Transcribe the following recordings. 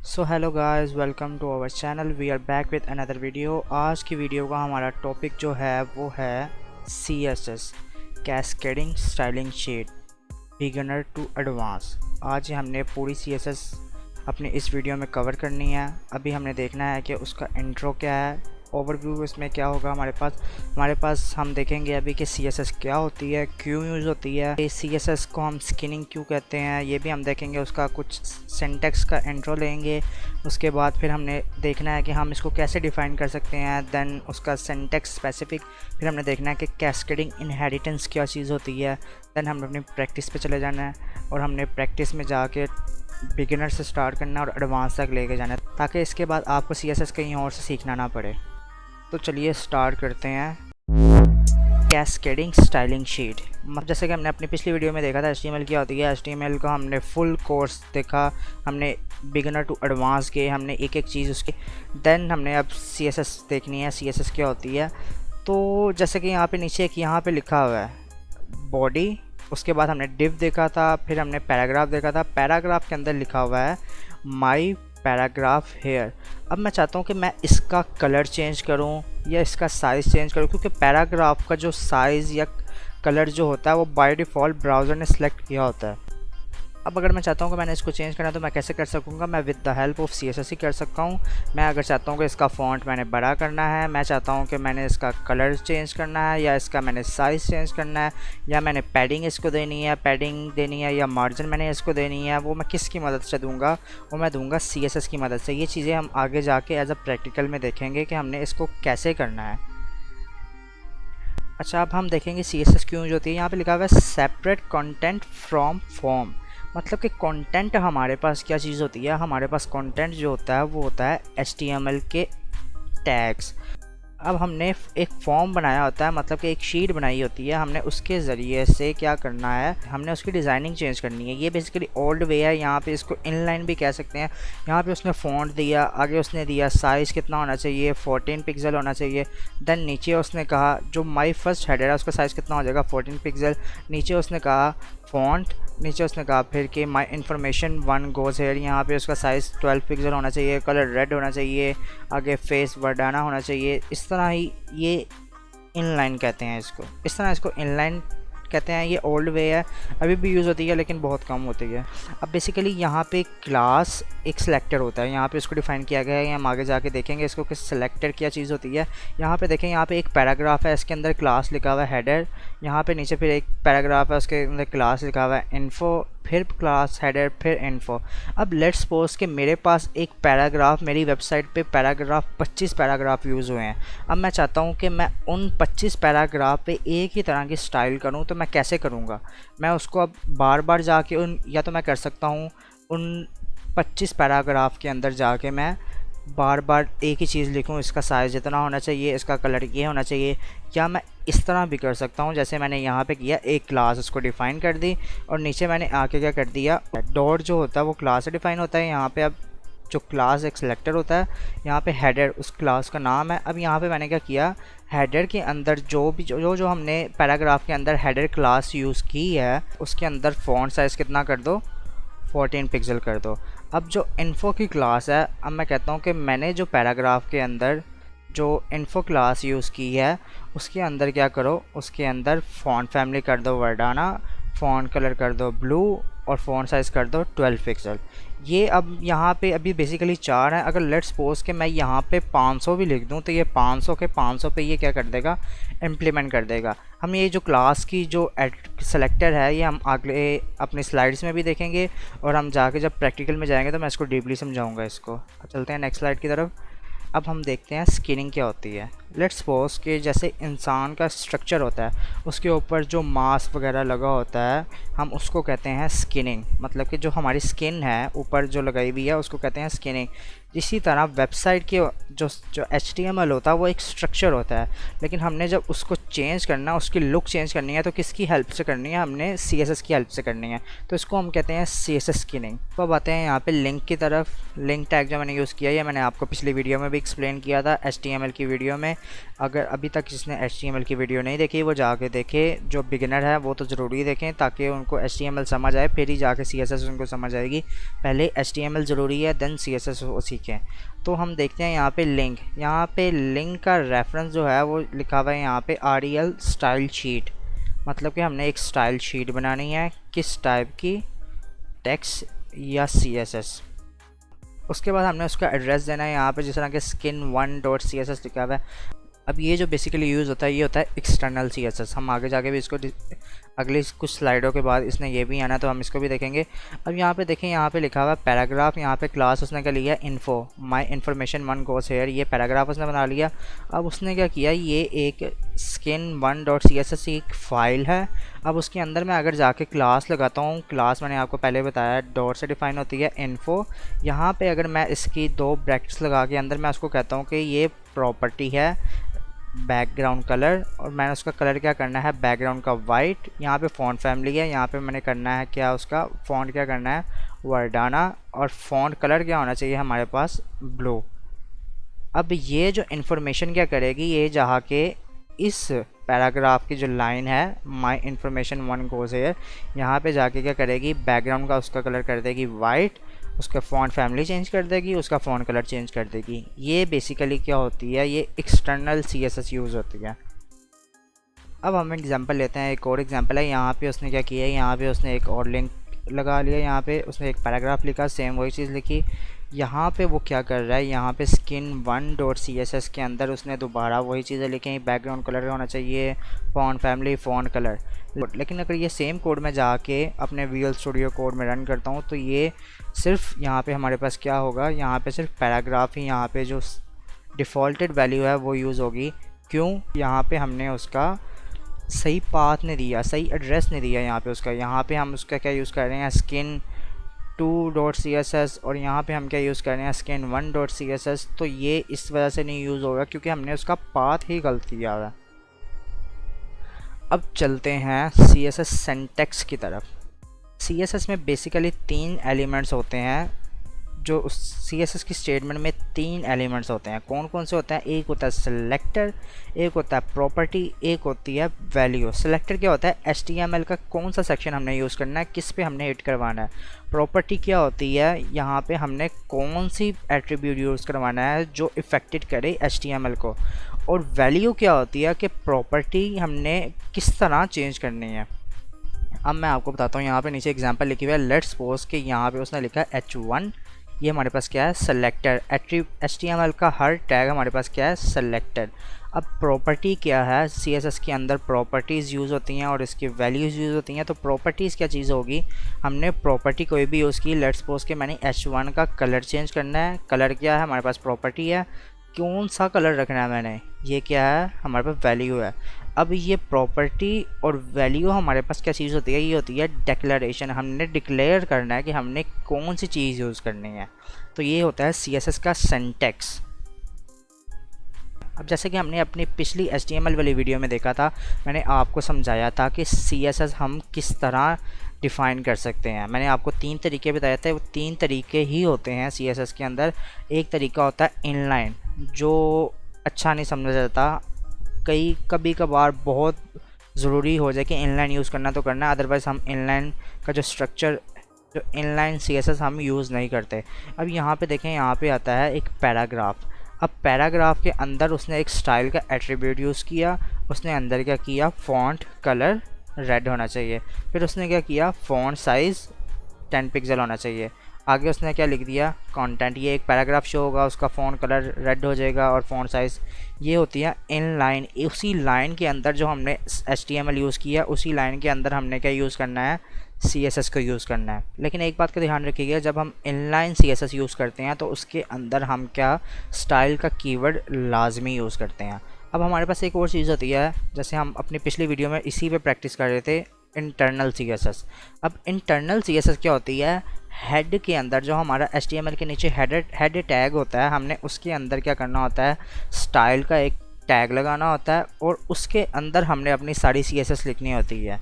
So hello guys, welcome to our channel. We are back with another video. आज की video का हमारा topic जो है वो है CSS cascading styling sheet beginner to advance. आज हमने पूरी CSS अपनी इस वीडियो में कवर करनी है। अभी हमने देखना है कि उसका इंट्रो क्या है, ओवरव्यू इसमें क्या होगा हमारे पास हम देखेंगे अभी कि CSS क्या होती है, क्यों यूज़ होती है, CSS को हम स्किनिंग क्यों कहते हैं, ये भी हम देखेंगे। उसका कुछ सिंटैक्स का इंट्रो लेंगे। उसके बाद फिर हमने देखना है कि हम इसको कैसे डिफ़ाइन कर सकते हैं, देन उसका सिंटैक्स स्पेसिफिक। फिर हमने देखना है कि कैस्केडिंग इनहेरिटेंस क्या चीज़ होती है। देन हमने अपनी प्रैक्टिस पे चले जाना है और हमने प्रैक्टिस में जाके बिगिनर से स्टार्ट करना और एडवांस तक लेके जाना है, ताकि इसके बाद आपको CSS कहीं और से सीखना ना पड़े। तो चलिए स्टार्ट करते हैं। कैस्केडिंग स्टाइलिंग शीट, जैसे कि हमने अपनी पिछली वीडियो में देखा था HTML क्या होती है। HTML का हमने फुल कोर्स देखा, हमने बिगिनर टू एडवांस के, हमने एक एक चीज़ उसकी। देन हमने अब CSS देखनी है, CSS क्या होती है। तो जैसे कि यहाँ पे नीचे यहाँ पे लिखा हुआ है बॉडी, उसके बाद हमने डिव देखा था, फिर हमने पैराग्राफ देखा था। पैराग्राफ के अंदर लिखा हुआ है माई पैराग्राफ हेयर। अब मैं चाहता हूँ कि मैं इसका कलर चेंज करूँ या इसका साइज़ चेंज करूँ, क्योंकि पैराग्राफ का जो साइज़ या कलर जो होता है वो बाय डिफ़ॉल्ट ब्राउज़र ने सेलेक्ट किया होता है। अब अगर मैं चाहता हूँ कि मैंने इसको चेंज करना है तो मैं कैसे कर सकूँगा? मैं with the help of CSS ही कर सकता हूँ। मैं अगर चाहता हूँ कि इसका फ़ॉन्ट मैंने बड़ा करना है, मैं चाहता हूँ कि मैंने इसका कलर चेंज करना है, या इसका मैंने साइज़ चेंज करना है, या मैंने पैडिंग इसको देनी है, या मार्जिन मैंने इसको देनी है, वो मैं किसकी मदद से दूँगा? वो मैं दूँगा CSS की मदद से। ये चीज़ें हम आगे जाके एज अ प्रैक्टिकल में देखेंगे कि हमने इसको कैसे करना है। अच्छा, अब हम देखेंगे CSS क्यों यूज होती है। यहाँ पे लिखा हुआ है सेपरेट कंटेंट फ्रॉम फॉर्म। मतलब कि कंटेंट हमारे पास क्या चीज़ होती है? हमारे पास कंटेंट जो होता है वो होता है HTML के टैग्स। अब हमने एक फॉर्म बनाया होता है, मतलब कि एक शीट बनाई होती है, हमने उसके ज़रिए से क्या करना है, हमने उसकी डिज़ाइनिंग चेंज करनी है। ये बेसिकली ओल्ड वे है। यहाँ पे इसको इनलाइन भी कह सकते हैं। यहाँ पे उसने फ़ॉन्ट दिया, आगे उसने दिया साइज़ कितना होना चाहिए, 14 पिक्सल होना चाहिए। देन नीचे उसने कहा जो माई फर्स्ट हेडर है उसका साइज़ कितना हो जाएगा, 14 पिक्सल। नीचे उसने कहा फ़ॉन्ट, नीचे उसने कहा फिर कि माई इन्फॉर्मेशन 1 गोज़ हेयर। यहाँ पे उसका साइज़ 12 पिक्सल होना चाहिए, कलर रेड होना चाहिए, आगे फेस वर्डाना होना चाहिए। इस तरह ही ये इनलाइन कहते हैं इसको, इस तरह इसको इनलाइन कहते हैं। ये ओल्ड वे है, अभी भी यूज़ होती है लेकिन बहुत कम होती है। अब बेसिकली यहाँ पे क्लास एक सिलेक्टर होता है, यहाँ पे इसको डिफ़ाइन किया गया है। हम आगे जाके देखेंगे इसको कि सिलेक्टर क्या चीज़ होती है। यहाँ पे देखें, यहाँ पे एक पैराग्राफ है, इसके अंदर क्लास लिखा हुआ है हेडर। यहाँ पे नीचे फिर एक पैराग्राफ है, उसके अंदर क्लास लिखा हुआ है इन्फो, फिर क्लास हेडर, फिर इन्फो। अब लेट्स सपोज कि मेरे पास एक पैराग्राफ, मेरी वेबसाइट पे पैराग्राफ 25 पैराग्राफ यूज़ हुए हैं। अब मैं चाहता हूँ कि मैं उन 25 पैराग्राफ पे एक ही तरह की स्टाइल करूँ, तो मैं कैसे करूँगा? मैं उसको अब बार बार जाके या तो मैं कर सकता हूँ उन 25 पैराग्राफ के अंदर जाके मैं बार बार एक ही चीज़ लिखूँ, इसका साइज़ जितना होना चाहिए, इसका कलर ये होना चाहिए। या मैं इस तरह भी कर सकता हूँ जैसे मैंने यहाँ पे किया, एक क्लास उसको डिफ़ाइन कर दी और नीचे मैंने आके क्या कर दिया, डॉट जो होता है वो क्लास से डिफ़ाइन होता है। यहाँ पे अब जो क्लास एक सिलेक्टर होता है, यहाँ पे हेडर उस क्लास का नाम है। अब यहाँ पे मैंने क्या किया, हेडर के अंदर जो हमने पैराग्राफ के अंदर हेडर क्लास यूज़ की है उसके अंदर फ़ॉन्ट साइज़ कितना कर दो, 14 पिक्सल कर दो। अब जो इन्फो की क्लास है, अब मैं कहता हूँ कि मैंने जो पैराग्राफ के अंदर जो इन्फो क्लास यूज़ की है उसके अंदर क्या करो, उसके अंदर फ़ॉन्ट फैमिली कर दो वर्डाना, फ़ॉन्ट कलर कर दो ब्लू और फ़ॉन्ट साइज़ कर दो 12 पिक्सल। ये अब यहाँ पे अभी बेसिकली 4 है। अगर लेट्स सपोज कि मैं यहाँ पे 500 भी लिख दूँ तो ये 500 के 500 पे ये क्या कर देगा, इम्प्लीमेंट कर देगा। हम ये जो क्लास की जो सेलेक्टर है ये हम आगे अपनी स्लाइड्स में भी देखेंगे, और हम जाके जब प्रैक्टिकल में जाएंगे तो मैं इसको डीपली समझाऊंगा इसको। चलते हैं नेक्स्ट स्लाइड की तरफ। अब हम देखते हैं स्किनिंग क्या होती है। लेट्स सपोज कि जैसे इंसान का स्ट्रक्चर होता है उसके ऊपर जो मांस वगैरह लगा होता है हम उसको कहते हैं स्किनिंग। मतलब कि जो हमारी स्किन है ऊपर जो लगाई हुई है उसको कहते हैं स्किनिंग। इसी तरह वेबसाइट के जो HTML होता है वो एक स्ट्रक्चर होता है, लेकिन हमने जब उसको चेंज करना, उसकी लुक चेंज करनी है तो किसकी हेल्प से करनी है? हमने CSS की हेल्प से करनी है। तो इसको हम कहते हैं CSS स्किनिंग। तो अब आते हैं यहाँ पे लिंक की तरफ। लिंक टैग जो मैंने यूज़ किया है मैंने आपको पिछली वीडियो में भी एक्सप्लेन किया था, HTML की वीडियो में। अगर अभी तक जिसने HTML की वीडियो नहीं देखी वो जाके देखे, जो बिगिनर है वो तो ज़रूरी देखें ताकि उनको HTML समझ आए, फिर ही जाके CSS उनको समझ आएगी। पहले HTML ज़रूरी है, देन CSS वो सीखें। तो हम देखते हैं यहाँ पे लिंक, यहाँ पे लिंक का रेफरेंस जो है वो लिखा हुआ है यहाँ पे REL स्टाइल शीट, मतलब कि हमने एक स्टाइल शीट बनानी है, किस टाइप की, टेक्स्ट या CSS। उसके बाद हमने उसका एड्रेस देना है यहाँ पे, जिस तरह के skin1.css लिखा हुआ है। अब ये जो बेसिकली यूज़ होता है ये होता है एक्सटर्नल CSS। हम आगे जाके भी इसको अगली कुछ स्लाइडों के बाद इसने ये भी आना तो हम इसको भी देखेंगे। अब यहाँ पे देखें, यहाँ पे लिखा हुआ है पैराग्राफ, यहाँ पे क्लास उसने क्या लिया, info my information one goes here, ये पैराग्राफ उसने बना लिया। अब उसने क्या किया, ये एक skin1.css एक फ़ाइल है। अब उसके अंदर मैं अगर जाके क्लास लगाता हूँ, क्लास मैंने आपको पहले बताया डॉट से डिफाइन होती है इन्फो। यहाँ पे अगर मैं इसकी 2 ब्रैकेट्स लगा के अंदर मैं उसको कहता हूँ कि ये प्रॉपर्टी है बैकग्राउंड कलर, और मैंने उसका कलर क्या करना है, बैकग्राउंड का वाइट। यहाँ पे फ़ॉन्ट फैमिली है, यहाँ पे मैंने करना है क्या, उसका फ़ॉन्ट क्या करना है, वर्डाना, और फ़ॉन्ट कलर क्या होना चाहिए हमारे पास, ब्लू। अब ये जो इन्फॉर्मेशन क्या करेगी, ये जहाँ के इस पैराग्राफ की जो लाइन है my information one goes here, यहाँ पे जाके क्या करेगी, बैकग्राउंड का उसका कलर कर देगी वाइट, उसका फ़ॉन्ट फैमिली चेंज कर देगी, उसका फ़ॉन्ट कलर चेंज कर देगी। ये बेसिकली क्या होती है, ये एक्सटर्नल CSS यूज़ होती है। अब हम एग्जांपल लेते हैं, एक और एग्जांपल है। यहाँ पे उसने क्या किया है, यहाँ पे उसने एक और लिंक लगा लिया, यहाँ पे उसने एक पैराग्राफ लिखा, सेम वही चीज़ लिखी। यहाँ पे वो क्या कर रहा है, यहाँ पे skin1.css के अंदर उसने दोबारा वही चीज़ें लिखी, बैकग्राउंड कलर होना चाहिए, फ़ॉन्ट फैमिली, फ़ॉन्ट कलर। लेकिन अगर ये सेम कोड में जाके अपने Visual Studio कोड में रन करता हूँ तो ये सिर्फ यहाँ पे हमारे पास क्या होगा, यहाँ पे सिर्फ पैराग्राफ ही, यहाँ पे जो डिफ़ॉल्टेड वैल्यू है वो यूज़ होगी। क्यों, यहाँ पे हमने उसका सही पाथ नहीं दिया, सही एड्रेस नहीं दिया यहाँ पे उसका। यहाँ पे हम उसका क्या यूज़ कर रहे हैं, skin2.css, और यहाँ पे हम क्या यूज़ कर रहे हैं, skin1.css। तो ये इस वजह से नहीं यूज़ होगा क्योंकि हमने उसका पाथ ही गलत दिया हुआ है। अब चलते हैं CSS सिंटैक्स की तरफ। CSS में बेसिकली 3 एलिमेंट्स होते हैं, जो उस CSS की स्टेटमेंट में 3 एलिमेंट्स होते हैं। कौन कौन से होते हैं, एक होता है सेलेक्टर, एक होता है प्रॉपर्टी, एक होती है वैल्यू। सेलेक्टर क्या होता है, HTML का कौन सा सेक्शन हमने यूज़ करना है, किस पे हमने हिट करवाना है। प्रॉपर्टी क्या होती है, यहाँ पे हमने कौन सी एट्रीब्यूट यूज़ करवाना है जो इफ़ेक्टेड करे HTML को। और वैल्यू क्या होती है कि प्रॉपर्टी हमने किस तरह चेंज करनी है। अब मैं आपको बताता हूँ, यहाँ पे नीचे एग्जांपल लिखी हुई है, लेट्स सपोज कि यहाँ पे उसने लिखा है H1, ये हमारे पास क्या है, सेलेक्टर। HTML का हर टैग हमारे पास क्या है, सेलेक्टर। अब प्रॉपर्टी क्या है, CSS के अंदर प्रॉपर्टीज़ यूज़ होती हैं और इसकी वैल्यूज़ यूज़ होती हैं। तो प्रॉपर्टीज़ क्या चीज़ होगी, हमने प्रॉपर्टी कोई भी यूज़ की, लेट्स सपोज कि मैंने H1 का कलर चेंज करना है। कलर क्या है, हमारे पास प्रॉपर्टी है, कौन सा कलर रखना है मैंने, ये क्या है, हमारे पास वैल्यू है। अब ये प्रॉपर्टी और वैल्यू हमारे पास क्या चीज़ होती है, ये होती है डिक्लेरेशन। हमने डिक्लेयर करना है कि हमने कौन सी चीज़ यूज़ करनी है। तो ये होता है CSS का सिंटैक्स। अब जैसे कि हमने अपनी पिछली HTML वाली वीडियो में देखा था, मैंने आपको समझाया था कि CSS हम किस तरह डिफ़ाइन कर सकते हैं। मैंने आपको 3 तरीके बताए थे, वो 3 तरीके ही होते हैं CSS के अंदर। एक तरीका होता है इनलाइन, जो अच्छा नहीं समझा जाता, कभी कभार बहुत ज़रूरी हो जाए कि इनलाइन यूज़ करना तो करना, अदरवाइज़ हम इनलाइन का जो स्ट्रक्चर, जो इनलाइन CSS हम यूज़ नहीं करते। अब यहाँ पे देखें, यहाँ पे आता है एक पैराग्राफ। अब पैराग्राफ के अंदर उसने एक स्टाइल का एट्रीब्यूट यूज़ किया, उसने अंदर क्या किया, फ़ॉन्ट कलर रेड होना चाहिए। फिर उसने क्या किया, फ़ॉन्ट साइज़ 10 पिक्सल होना चाहिए। आगे उसने क्या लिख दिया, कंटेंट। ये एक पैराग्राफ शो होगा, उसका फ़ॉन्ट कलर रेड हो जाएगा और फ़ॉन्ट साइज़। ये होती है इन लाइन। उसी लाइन के अंदर जो हमने HTML यूज़ किया, उसी लाइन के अंदर हमने क्या यूज़ करना है, CSS को यूज़ करना है। लेकिन एक बात का ध्यान रखिएगा, जब हम इनलाइन CSS यूज़ करते हैं तो उसके अंदर हम क्या, स्टाइल का कीवर्ड लाजमी यूज़ करते हैं। अब हमारे पास एक और चीज़ होती है, जैसे हम अपनी पिछली वीडियो में इसी पे प्रैक्टिस कर रहे थे, इंटरनल CSS। अब इंटरनल CSS क्या होती है, हेड के अंदर जो हमारा HTML के नीचे हेड टैग होता है, हमने उसके अंदर क्या करना होता है, स्टाइल का एक टैग लगाना होता है और उसके अंदर हमने अपनी सारी CSS लिखनी होती है।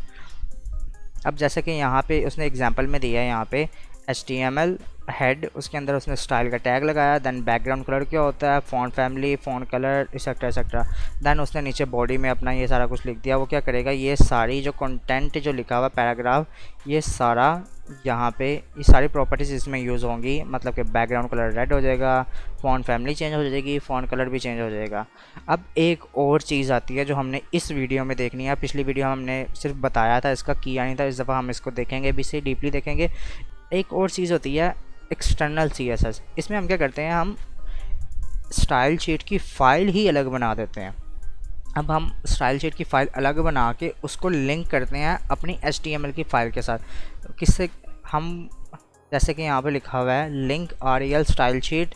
अब जैसे कि यहाँ पे उसने एग्जांपल में दिया है, यहाँ पे HTML हेड, उसके अंदर उसने स्टाइल का टैग लगाया, देन बैकग्राउंड कलर क्या होता है, font family, font colour, etcetera etcetera. Then उसने नीचे बॉडी में अपना ये सारा कुछ लिख दिया। वो क्या करेगा, ये सारी जो कंटेंट जो लिखा हुआ पैराग्राफ, ये सारा यहाँ पे ये सारी प्रॉपर्टीज़ इसमें यूज़ होंगी। मतलब कि बैकग्राउंड कलर रेड हो जाएगा, फ़ॉन्ट फैमिली चेंज हो जाएगी, फ़ॉन्ट कलर भी चेंज हो जाएगा। अब एक और चीज़ आती है जो हमने इस वीडियो में देखनी है। पिछली वीडियो हमने सिर्फ बताया था, इसका किया नहीं था। इस दफ़ा हम इसको देखेंगे भी से डीपली देखेंगे। एक और चीज़ होती है एक्सटर्नल CSS। इसमें हम क्या करते हैं, हम स्टाइल शीट की फ़ाइल ही अलग बना देते हैं। अब हम स्टाइल शीट की फ़ाइल अलग बना के उसको लिंक करते हैं अपनी HTML की फ़ाइल के साथ। किससे हम, जैसे कि यहाँ पे लिखा हुआ है लिंक REL स्टाइल शीट,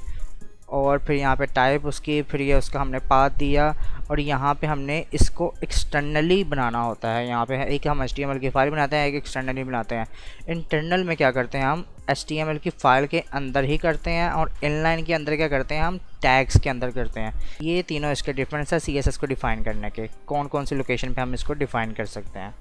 और फिर यहाँ पे टाइप उसकी, फिर ये उसका हमने पाथ दिया, और यहाँ पे हमने इसको एक्सटर्नली बनाना होता है। यहाँ पे एक हम HTML की फ़ाइल बनाते हैं, एक एक्सटर्नली बनाते हैं। इंटरनल में क्या करते हैं, हम HTML की फ़ाइल के अंदर ही करते हैं, और इनलाइन के अंदर क्या करते हैं, हम टैग्स के अंदर करते हैं। ये तीनों इसके डिफरेंस है CSS को डिफ़ाइन करने के, कौन कौन सी लोकेशन पे हम इसको डिफ़ाइन कर सकते हैं।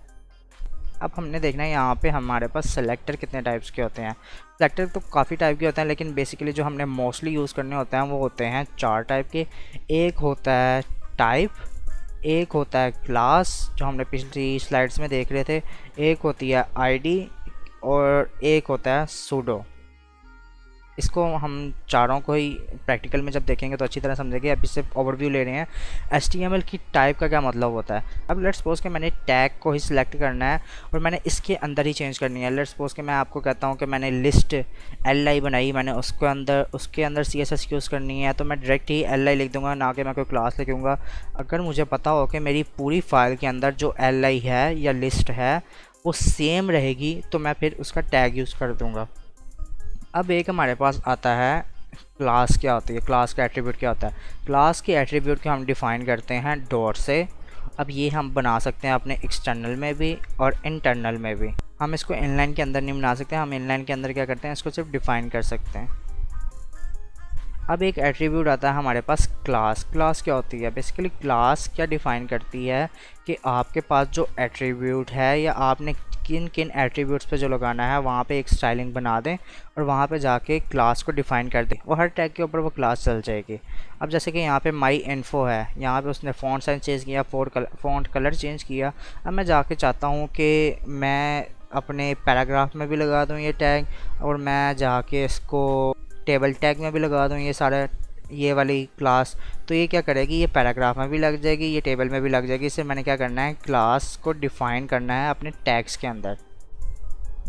अब हमने देखना है यहाँ पे हमारे पास सेलेक्टर कितने टाइप्स के होते हैं। सेलेक्टर तो काफ़ी टाइप के होते हैं, लेकिन बेसिकली जो हमने मोस्टली यूज़ करने होते हैं वो होते हैं 4 टाइप के। एक होता है टाइप, एक होता है क्लास जो हमने पिछली स्लाइड्स में देख रहे थे, एक होती है ID, और एक होता है सूडो। इसको हम चारों को ही प्रैक्टिकल में जब देखेंगे तो अच्छी तरह समझेंगे। अभी सिर्फ ओवरव्यू ले रहे हैं। HTML की टाइप का क्या मतलब होता है। अब लेट्स सपोज कि मैंने टैग को ही सिलेक्ट करना है और मैंने इसके अंदर ही चेंज करनी है। लेट्स सपोज कि मैं आपको कहता हूँ कि मैंने लिस्ट LI बनाई, मैंने उसके अंदर CSS यूज़ करनी है, तो मैं डायरेक्ट ही LI लिख दूँगा, ना कि मैं कोई क्लास लिखूँगा। अगर मुझे पता हो कि मेरी पूरी फाइल के अंदर जो LI है या लिस्ट है वो सेम रहेगी, तो मैं फिर उसका टैग यूज़ कर दूँगा। अब एक हमारे पास आता है क्लास। क्या होती है क्लास का एट्रीब्यूट, क्या होता है क्लास के एट्रीब्यूट को हम डिफ़ाइन करते हैं डॉट से। अब ये हम बना सकते हैं अपने एक्सटर्नल में भी और इंटरनल में भी। हम इसको इनलाइन के अंदर नहीं बना सकते, हम इनलाइन के अंदर क्या करते हैं, इसको सिर्फ डिफ़ाइन कर सकते हैं। अब एक एट्रीब्यूट आता है हमारे पास क्लास। क्लास क्या होती है, बेसिकली क्लास क्या डिफ़ाइन करती है कि आपके पास जो एट्रीब्यूट है या आपने किन किन एट्रीब्यूट्स पे जो लगाना है वहाँ पे एक स्टाइलिंग बना दें और वहाँ पे जाके क्लास को डिफ़ाइन कर दें, और हर टैग के ऊपर वो क्लास चल जाएगी। अब जैसे कि यहाँ पे माई इन्फो है, यहाँ पे उसने फ़ॉन्ट साइज चेंज किया, फ़ॉन्ट कलर चेंज किया। अब मैं जाके चाहता हूँ कि मैं अपने पैराग्राफ में भी लगा दूँ ये टैग, और मैं जाके इसको टेबल टैग में भी लगा दूँ ये सारा ये वाली क्लास, तो ये क्या करेगी, ये पैराग्राफ में भी लग जाएगी, ये टेबल में भी लग जाएगी। इससे मैंने क्या करना है, क्लास को डिफ़ाइन करना है अपने टैग्स के अंदर।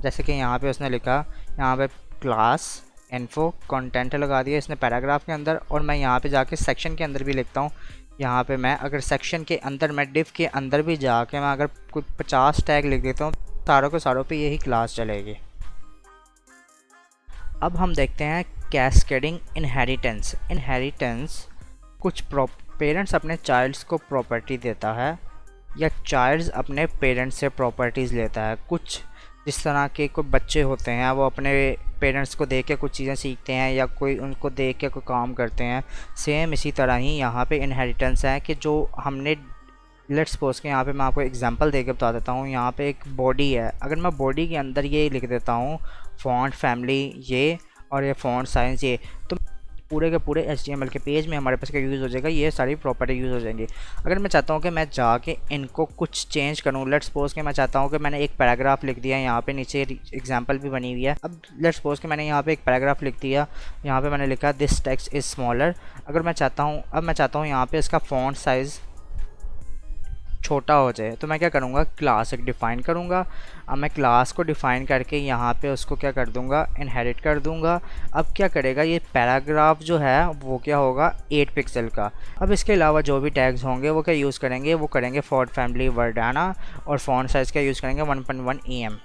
जैसे कि यहाँ पे उसने लिखा, यहाँ पे क्लास इन्फो कंटेंट लगा दिया इसने पैराग्राफ के अंदर, और मैं यहाँ पे जाके सेक्शन के अंदर भी लिखता हूँ। यहाँ पे मैं अगर सेक्शन के अंदर, मैं डिव के अंदर भी जाके मैं अगर कुछ 50 टैग लिख देता हूँ, सारों के सारों पे यही क्लास चलेगी। अब हम देखते हैं कैस्केडिंग इनहेरिटेंस। इनहेरिटेंस कुछ पेरेंट्स अपने चाइल्ड्स को प्रॉपर्टी देता है, या चाइल्ड्स अपने पेरेंट्स से प्रॉपर्टीज़ लेता है। कुछ जिस तरह के कोई बच्चे होते हैं वो अपने पेरेंट्स को देख के कुछ चीज़ें सीखते हैं, या कोई उनको देख के कोई काम करते हैं। सेम इसी तरह ही यहाँ पे इनहेरिटेंस है कि जो हमने, लेट्स सपोज के यहाँ पे मैं आपको एग्जांपल देके बता देता हूँ। यहाँ पे एक बॉडी है, अगर मैं बॉडी के अंदर ये लिख देता हूँ फ़ॉन्ट फैमिली ये, और ये फ़ॉन्ट साइज ये, तो पूरे के पूरे HTML के पेज में हमारे पास क्या यूज़ हो जाएगा, ये सारी प्रॉपर्टी यूज़ हो जाएंगी। अगर मैं चाहता हूँ कि मैं जाके इनको कुछ चेंज करूँ, लेट्स सपोज कि मैं चाहता हूँ कि मैंने एक पैराग्राफ लिख दिया, यहाँ पे नीचे एग्जांपल भी बनी हुई है। अब लेट्स सपोज कि मैंने यहाँ पे एक पैराग्राफ लिख दिया, यहाँ पे मैंने लिखा दिस टेक्स्ट इज़ स्मॉलर। अगर मैं चाहता हूँ, अब मैं चाहता हूँ यहाँ पे इसका फ़ॉन्ट साइज़ छोटा हो जाए, तो मैं क्या करूँगा, क्लास एक डिफ़ाइन करूँगा। अब मैं क्लास को डिफ़ाइन करके यहाँ पे उसको क्या कर दूँगा, इनहेरिट कर दूँगा। अब क्या करेगा, ये पैराग्राफ जो है वो क्या होगा 8 पिक्सल का। अब इसके अलावा जो भी टैग्स होंगे वो क्या यूज़ करेंगे, वो करेंगे फ़ॉन्ट फैमिली वर्डाना, और फ़ॉन्ट साइज़ का यूज़ करेंगे 1.1 EM।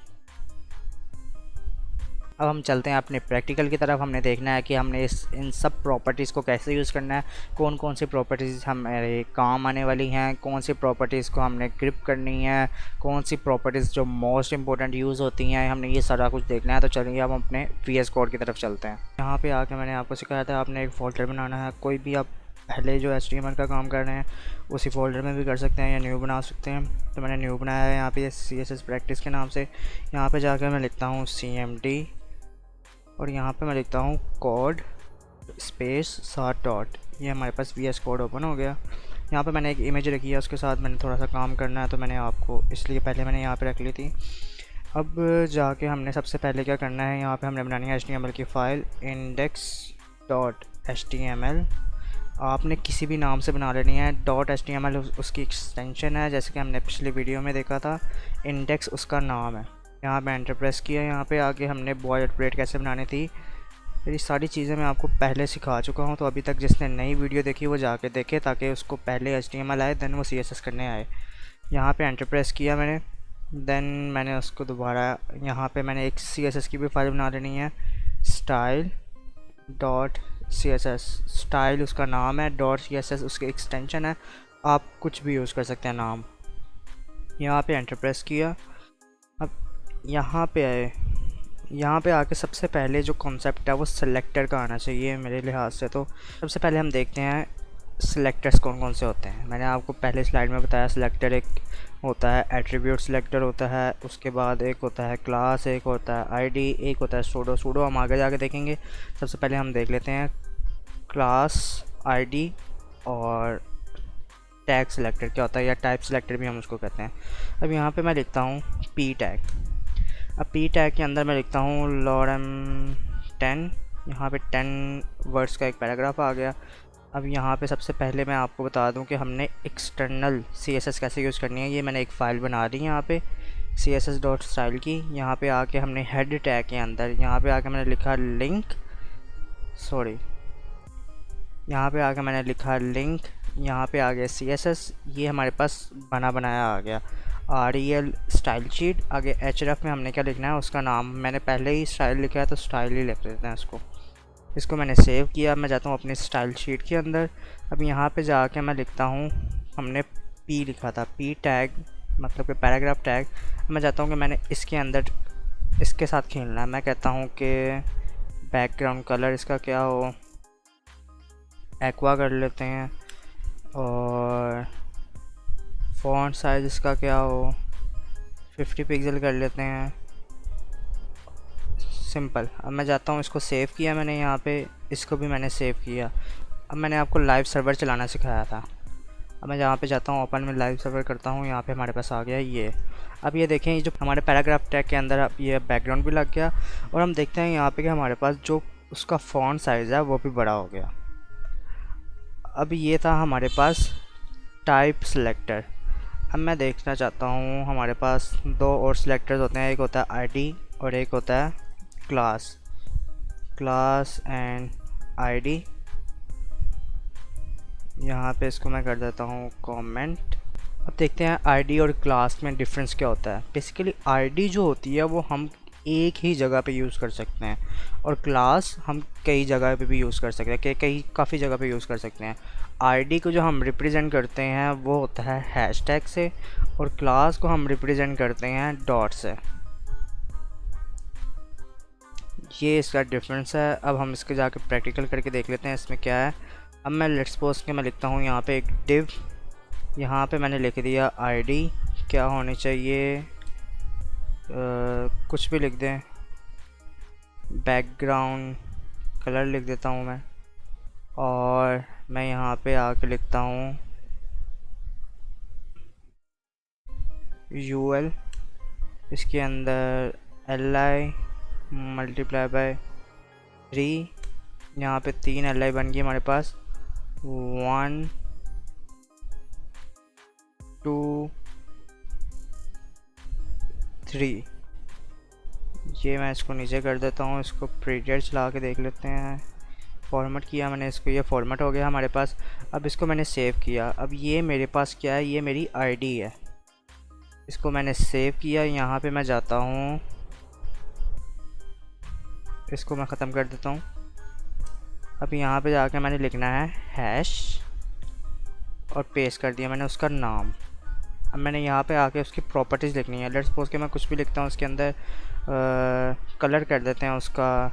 अब हम चलते हैं अपने प्रैक्टिकल की तरफ। हमने देखना है कि हमने इन सब प्रॉपर्टीज़ को कैसे यूज़ करना है, कौन कौन सी प्रॉपर्टीज़ हमारे काम आने वाली हैं, कौन सी प्रॉपर्टीज़ को हमने ग्रिप करनी है, कौन सी प्रॉपर्टीज़ जो मोस्ट इंपॉर्टेंट यूज़ होती हैं, हमने ये सारा कुछ देखना है। तो चलिए अब हम अपने VS कोड की तरफ चलते हैं। यहाँ पे आके मैंने आपको सिखाया था आपने एक फ़ोल्डर बनाना है। कोई भी आप पहले जो HTML का काम कर रहे हैं उसी फोल्डर में भी कर सकते हैं या न्यू बना सकते हैं। तो मैंने न्यू बनाया है यहाँ पे CSS प्रैक्टिस के नाम से। यहाँ पे जाकर मैं लिखता हूँ CMD और यहाँ पे मैं लिखता हूँ कोड स्पेस 7 डॉट। ये हमारे पास VS कोड ओपन हो गया। यहाँ पे मैंने एक इमेज रखी है, उसके साथ मैंने थोड़ा सा काम करना है, तो मैंने आपको इसलिए पहले मैंने यहाँ पे रख ली थी। अब जाके हमने सबसे पहले क्या करना है, यहाँ पे हमने बनानी है HTML की फ़ाइल index.html। आपने किसी भी नाम से बना लेनी है। .html उसकी एक्सटेंशन है, जैसे कि हमने पिछले वीडियो में देखा था। इंडेक्स उसका नाम है। यहाँ पे एंटर प्रेस किया। यहाँ पे आगे हमने बॉयलेटप्लेट कैसे बनानी थी, ये सारी चीज़ें मैं आपको पहले सिखा चुका हूँ। तो अभी तक जिसने नई वीडियो देखी वो जाके देखे, ताकि उसको पहले HTML आए देन वो CSS करने आए। यहाँ पे एंटर प्रेस किया मैंने, देन मैंने उसको दोबारा यहाँ पे मैंने एक CSS की भी फाइल बना लेनी है, style.css। स्टाइल उसका नाम है, .css उसकी एक्सटेंशन है। आप कुछ भी यूज़ कर सकते हैं नाम। यहाँ पे एंटर प्रेस किया। अब यहाँ पे आए, यहाँ पे आके सबसे पहले जो कॉन्सेप्ट है वो सिलेक्टर का आना चाहिए मेरे लिहाज से। तो सबसे पहले हम देखते हैं सिलेक्टर्स कौन कौन से होते हैं। मैंने आपको पहले स्लाइड में बताया, सिलेक्टर एक होता है एट्रीब्यूट सिलेक्टर होता है, उसके बाद एक होता है क्लास, एक होता है आईडी, एक होता है सूडो हम आगे जाके देखेंगे। सबसे पहले हम देख लेते हैं क्लास, आईडी और टैग सिलेक्टर क्या होता है, या टाइप सिलेक्टर भी हम उसको कहते हैं। अब यहाँ पे मैं लिखता हूँ पी टैग। अब पी टैग के अंदर मैं लिखता हूँ lorem 10। यहाँ पे 10 वर्ड्स का एक पैराग्राफ आ गया। अब यहाँ पे सबसे पहले मैं आपको बता दूँ कि हमने एक्सटर्नल CSS कैसे यूज़ करनी है। ये मैंने एक फ़ाइल बना दी यहाँ पे css.style की। यहाँ पे आके हमने हेड टैग के अंदर यहाँ पे आके मैंने लिखा लिंक, यहाँ पे आके मैंने लिखा लिंक, यहाँ पे आ गया CSS। ये हमारे पास बना बनाया आ गया REL स्टाइल शीट। आगे href में हमने क्या लिखना है, उसका नाम मैंने पहले ही स्टाइल लिखा है तो स्टाइल ही लिख देते हैं इसको मैंने सेव किया। मैं जाता हूँ अपनी स्टाइल शीट के अंदर। अब यहाँ पे जाके मैं लिखता हूँ, हमने P लिखा था, P टैग मतलब कि पैराग्राफ टैग। मैं चाहता हूँ कि मैंने इसके अंदर इसके साथ खेलना है। मैं कहता हूँ कि बैकग्राउंड कलर इसका क्या हो, एक्वा कर लेते हैं, और फ़ॉन्ट साइज़ इसका क्या हो, 50 पिक्सल कर लेते हैं, सिंपल। अब मैं जाता हूँ, इसको सेव किया मैंने, यहाँ पे इसको भी मैंने सेव किया। अब मैंने आपको लाइव सर्वर चलाना सिखाया था। अब मैं जहाँ पे जाता हूँ ओपन में लाइव सर्वर करता हूँ, यहाँ पे हमारे पास आ गया ये। अब ये देखें, ये जो हमारे पैराग्राफ टैग के अंदर अब ये बैकग्राउंड भी लग गया। और हम देखते हैं यहाँ पे कि हमारे पास जो उसका फ़ॉन्ट साइज़ है वो भी बड़ा हो गया। अब ये था हमारे पास टाइप सिलेक्टर। अब मैं देखना चाहता हूँ, हमारे पास दो और सिलेक्टर्स होते हैं, एक होता है आईडी और एक होता है क्लास एंड आईडी। यहाँ पे इसको मैं कर देता हूँ कमेंट। अब देखते हैं आईडी और क्लास में डिफरेंस क्या होता है। बेसिकली आईडी जो होती है वो हम एक ही जगह पे यूज़ कर सकते हैं, और क्लास हम कई जगह पे भी यूज़ कर सकते हैं, काफ़ी जगह पे यूज़ कर सकते हैं। आईडी को जो हम रिप्रेजेंट करते हैं वो होता है हैशटैग से, और क्लास को हम रिप्रेजेंट करते हैं डॉट से। ये इसका डिफरेंस है। अब हम इसके जाके प्रैक्टिकल करके देख लेते हैं इसमें क्या है। अब मैं लेट्स सपोज के मैं लिखता हूँ यहाँ पे एक डिव, यहाँ पे मैंने लिख दिया आईडी, क्या होनी चाहिए, कुछ भी लिख दें, बैकग्राउंड कलर लिख देता हूँ मैं, और मैं यहाँ पे आके लिखता हूँ UL, इसके अंदर LI मल्टीप्लाई बाय 3, यहाँ पे 3 LI बन गई हमारे पास, 1 2 3। ये मैं इसको नीचे कर देता हूँ, इसको प्रीडियर चला के देख लेते हैं। फॉर्मेट किया मैंने इसको, ये फॉर्मेट हो गया हमारे पास। अब इसको मैंने सेव किया। अब ये मेरे पास क्या है, ये मेरी आईडी है। इसको मैंने सेव किया। यहाँ पे मैं जाता हूँ, इसको मैं ख़त्म कर देता हूँ। अब यहाँ पे जाके मैंने लिखना है हैश, और पेस्ट कर दिया मैंने उसका नाम। अब मैंने यहाँ पे आके उसकी प्रॉपर्टीज़ लिखनी है। लेट्स सपोज के मैं कुछ भी लिखता हूँ, उसके अंदर कलर कर देते हैं उसका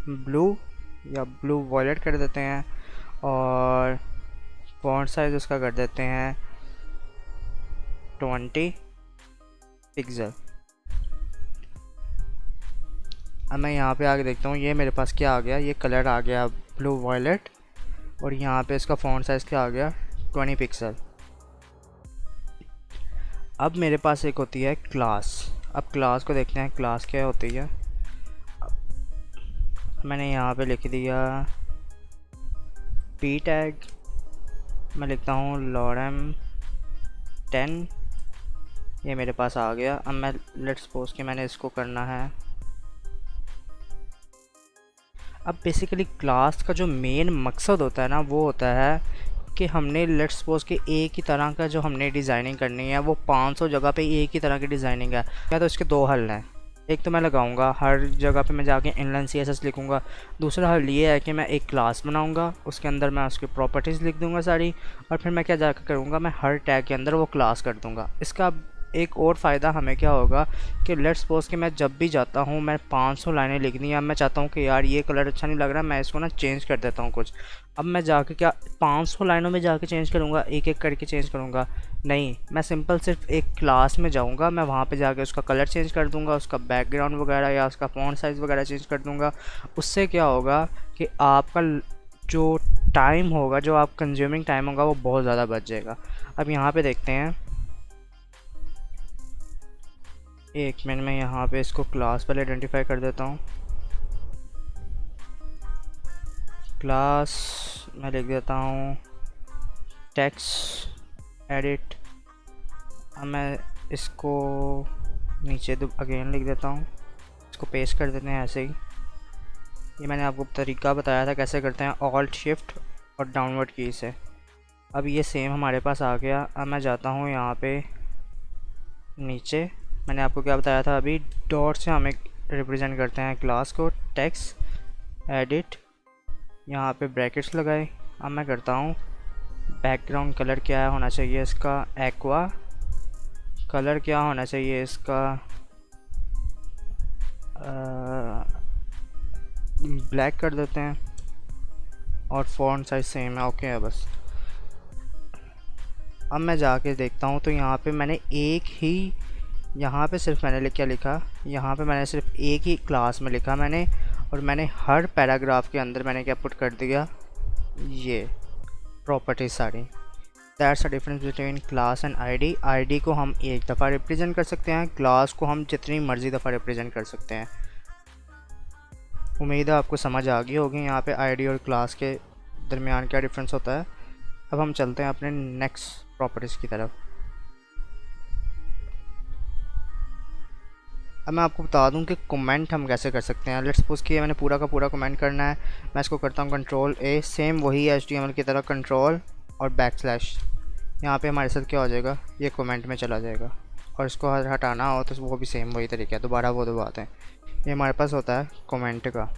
ब्लू या ब्लू वॉयलेट कर देते हैं, और फॉन्ट साइज़ उसका कर देते हैं 20 पिक्सल। अब मैं यहाँ पे आके देखता हूँ, ये मेरे पास क्या आ गया, ये कलर आ गया ब्लू वायलेट, और यहाँ पे इसका फ़ॉन्ट साइज़ क्या आ गया 20 पिक्सल। अब मेरे पास एक होती है क्लास। अब क्लास को देखते हैं क्लास क्या होती है। मैंने यहाँ पे लिख दिया पी टैग, मैं लिखता हूँ लॉरम 10, ये मेरे पास आ गया। अब मैं लेट्स सपोज कि मैंने इसको करना है। अब बेसिकली क्लास का जो मेन मकसद होता है ना, वो होता है कि हमने लेट्स सपोज कि एक ही तरह का जो हमने डिज़ाइनिंग करनी है, वो 500 जगह पे एक ही तरह की डिज़ाइनिंग है। या तो इसके दो हल हैं, एक तो मैं लगाऊंगा हर जगह पे मैं जाके इनलाइन CSS लिखूंगा। दूसरा हल ये है कि मैं एक क्लास बनाऊंगा, उसके अंदर मैं उसकी प्रॉपर्टीज़ लिख दूंगा सारी, और फिर मैं क्या जाकर करूँगा, मैं हर टैग के अंदर वो क्लास कर दूंगा। इसका एक और फ़ायदा हमें क्या होगा कि लेट्स सपोज कि मैं जब भी जाता हूँ, मैं 500 लाइनें लिखनी है, अब मैं चाहता हूँ कि यार ये कलर अच्छा नहीं लग रहा, मैं इसको ना चेंज कर देता हूँ कुछ। अब मैं जाके क्या 500 लाइनों में जाके चेंज करूँगा, एक एक करके चेंज करूँगा? नहीं, मैं सिंपल सिर्फ एक क्लास में जाऊँगा, मैं वहाँ पे जाके उसका कलर चेंज कर दूँगा, उसका बैकग्राउंड वगैरह या उसका फ़ॉन्ट साइज़ वगैरह चेंज कर दूँगा। उससे क्या होगा कि आपका जो टाइम होगा, जो आप कंज्यूमिंग टाइम होगा, वो बहुत ज़्यादा बच जाएगा। अब यहाँ पे देखते हैं, एक मिनट में यहाँ पे इसको क्लास पहले आइडेंटिफाई कर देता हूँ। क्लास मैं लिख देता हूँ टेक्स्ट एडिट। अब मैं इसको नीचे अगेन लिख देता हूँ, इसको पेस्ट कर देते हैं ऐसे ही। ये मैंने आपको तरीका बताया था कैसे करते हैं, ऑल्ट शिफ्ट और डाउनवर्ड की से। अब ये सेम हमारे पास आ गया। अब मैं जाता हूँ यहाँ पे नीचे, मैंने आपको क्या बताया था अभी, डॉट से हम एक रिप्रेजेंट करते हैं क्लास को, टेक्स्ट एडिट, यहाँ पे ब्रैकेट्स लगाए। अब मैं करता हूँ बैकग्राउंड कलर क्या होना चाहिए इसका, एक्वा। कलर क्या होना चाहिए इसका, ब्लैक कर देते हैं, और फ़ॉन्ट साइज सेम है, ओके है बस। अब मैं जाके देखता हूँ तो यहाँ पे मैंने एक ही, यहाँ पे सिर्फ मैंने क्या लिखा, यहाँ पे मैंने सिर्फ एक ही क्लास में लिखा मैंने, और मैंने हर पैराग्राफ के अंदर मैंने क्या पुट कर दिया, ये प्रॉपर्टीज सारी। That's a difference between class and ID. ID को हम एक दफ़ा रिप्रेजेंट कर सकते हैं, क्लास को हम जितनी मर्ज़ी दफ़ा रिप्रेजेंट कर सकते हैं। उम्मीद है आपको समझ आ गई होगी यहाँ पे आईडी और क्लास के दरमियान क्या डिफरेंस होता है। अब हम चलते हैं अपने नेक्स्ट प्रॉपर्टीज़ की तरफ। अब मैं आपको बता दूं कि कमेंट हम कैसे कर सकते हैं। लेट्स सपोज कि मैंने पूरा का पूरा कमेंट करना है, मैं इसको करता हूँ Ctrl+A, सेम वही HTML की तरह कंट्रोल और बैकस्लैश। यहाँ पे हमारे साथ क्या हो जाएगा, ये कमेंट में चला जाएगा, और इसको हटाना हो तो वो भी सेम वही तरीका है, दोबारा वो दबाते हैं, ये हमारे पास होता है कमेंट का।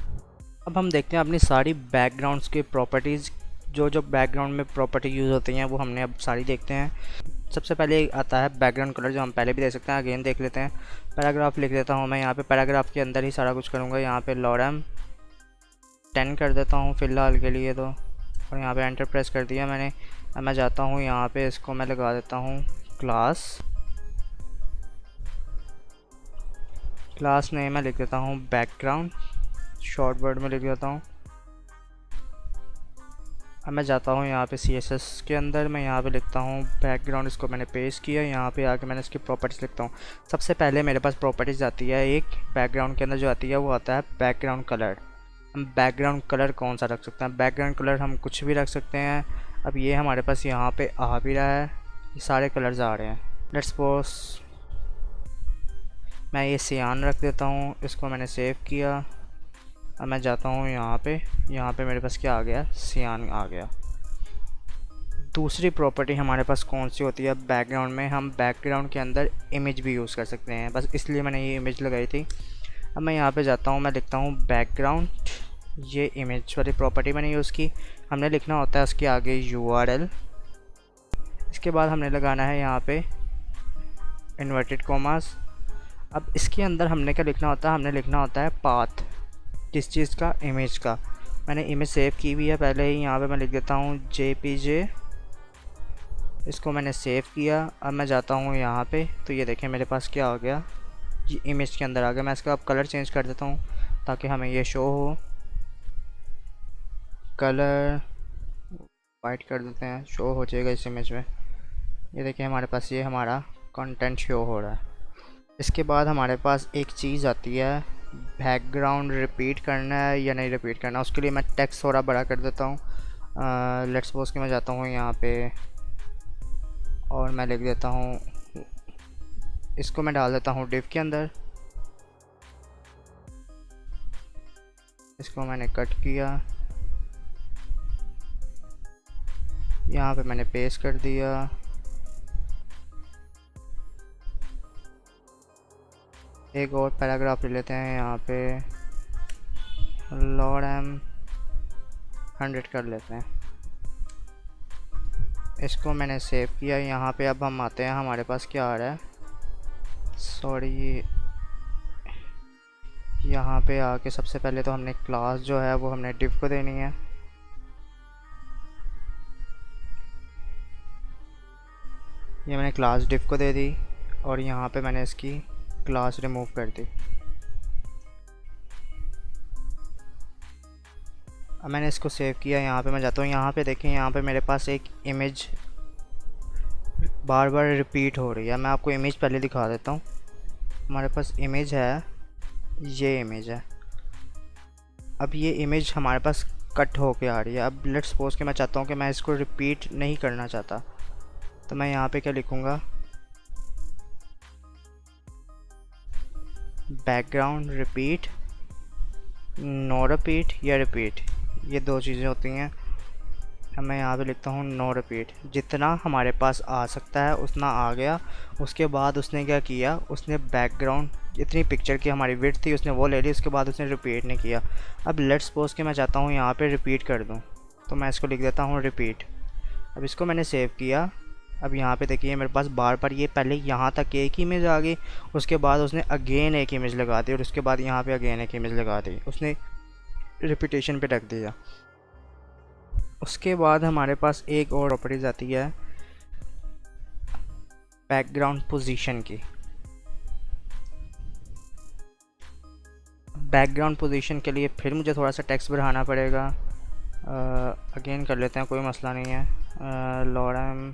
अब हम देखते हैं अपनी सारी बैकग्राउंड्स की प्रॉपर्टीज़, जो जो बैकग्राउंड में प्रॉपर्टी यूज़ होती हैं वो हमने अब सारी देखते हैं। सबसे पहले आता है बैकग्राउंड कलर, जो हम पहले भी देख सकते हैं, अगेन देख लेते हैं। पैराग्राफ लिख देता हूँ मैं, यहाँ पे पैराग्राफ के अंदर ही सारा कुछ करूँगा। यहाँ पे लॉरम 10 कर देता हूँ फ़िलहाल के लिए तो, और यहाँ पे एंटर प्रेस कर दिया मैंने। अब मैं जाता हूँ यहाँ पे, इसको मैं लगा देता हूँ क्लास। क्लास नेम मैं लिख देता हूँ बैकग्राउंड, शॉर्ट वर्ड में लिख देता हूँ। अब मैं जाता हूँ यहाँ पे CSS के अंदर, मैं यहाँ पे लिखता हूँ बैकग्राउंड, इसको मैंने पेस्ट किया। यहाँ पे आके मैंने इसकी प्रॉपर्टीज़ लिखता हूँ। सबसे पहले मेरे पास प्रॉपर्टीज़ आती है एक, बैकग्राउंड के अंदर जो आती है वो आता है बैकग्राउंड कलर। हम बैकग्राउंड कलर कौन सा रख सकते हैं, बैकग्राउंड कलर हम कुछ भी रख सकते हैं। अब ये हमारे पास यहाँ पर आ भी रहा है, ये सारे कलर्स आ रहे हैं। लेट्स सपोज मैं ये सियान रख देता हूँ, इसको मैंने सेव किया। अब मैं जाता हूँ यहाँ पे मेरे पास क्या आ गया, सियान आ गया। दूसरी प्रॉपर्टी हमारे पास कौन सी होती है बैकग्राउंड में, हम बैकग्राउंड के अंदर इमेज भी यूज़ कर सकते हैं, बस इसलिए मैंने ये इमेज लगाई थी। अब मैं यहाँ पे जाता हूँ, मैं लिखता हूँ बैकग्राउंड, ये इमेज वाली प्रॉपर्टी मैंने यूज़ की। हमने लिखना होता है उसके आगे URL, इसके बाद हमने लगाना है यहाँ पे इन्वर्टेड कॉमास। अब इसके अंदर हमने क्या लिखना होता है, हमने लिखना होता है पाथ, किस चीज़ का, इमेज का। मैंने इमेज सेव की हुई है पहले ही, यहाँ पे मैं लिख देता हूँ JPG, इसको मैंने सेव किया। अब मैं जाता हूँ यहाँ पे, तो ये देखें मेरे पास क्या हो गया, ये इमेज के अंदर आ गया। मैं इसका अब कलर चेंज कर देता हूँ ताकि हमें ये शो हो। कलर वाइट कर देते हैं, शो हो जाएगा इस इमेज में। ये देखिए हमारे पास ये हमारा कंटेंट शो हो रहा है। इसके बाद हमारे पास एक चीज़ आती है, बैकग्राउंड रिपीट करना है या नहीं रिपीट करना। उसके लिए मैं टेक्स्ट थोड़ा बड़ा कर देता हूँ। लेट्स सपोज कि मैं जाता हूँ यहाँ पे और मैं लिख देता हूँ, इसको मैं डाल देता हूँ डिव के अंदर। इसको मैंने कट किया, यहाँ पे मैंने पेस्ट कर दिया। एक और पैराग्राफ ले लेते हैं, यहाँ पे लॉर्ड एम 100 कर लेते हैं। इसको मैंने सेव किया। यहाँ पे अब हम आते हैं, हमारे पास क्या आ रहा है, सॉरी, यहाँ पे आके सबसे पहले तो हमने क्लास जो है वो हमने डिव को देनी है। ये मैंने क्लास डिव को दे दी और यहाँ पे मैंने इसकी क्लास रिमूव कर दी। अब मैंने इसको सेव किया। यहाँ पे मैं जाता हूँ, यहाँ पे देखें, यहाँ पे मेरे पास एक इमेज बार बार रिपीट हो रही है। मैं आपको इमेज पहले दिखा देता हूँ। हमारे पास इमेज है, ये इमेज है। अब ये इमेज हमारे पास कट होके आ रही है। अब लेट्स सपोज कि मैं चाहता हूँ कि मैं इसको रिपीट नहीं करना चाहता, तो मैं यहाँ पे क्या लिखूँगा, बैकग्राउंड रिपीट, नो रिपीट या रिपीट, ये दो चीज़ें होती हैं। अब मैं यहाँ पे लिखता हूँ नो रिपीट। जितना हमारे पास आ सकता है उतना आ गया। उसके बाद उसने क्या किया, उसने बैकग्राउंड जितनी पिक्चर की हमारी विड्थ थी उसने वो ले ली, उसके बाद उसने रिपीट नहीं किया। अब लेट्स सपोज कि मैं चाहता हूँ यहाँ पे रिपीट कर दूँ, तो मैं इसको लिख देता हूँ रिपीट। अब इसको मैंने सेव किया। अब यहाँ पे देखिए मेरे पास बार बार ये पहले यहाँ तक एक इमेज आ गई, उसके बाद उसने अगेन एक इमेज लगा दी और उसके बाद यहाँ पे अगेन एक इमेज लगा दी, उसने रिपीटेशन पे रख दिया। उसके बाद हमारे पास एक और प्रॉपर्टीज आती है बैकग्राउंड पोजीशन की। बैकग्राउंड पोजीशन के लिए फिर मुझे थोड़ा सा टेक्स्ट बढ़ाना पड़ेगा। अगेन कर लेते हैं, कोई मसला नहीं है। लॉरम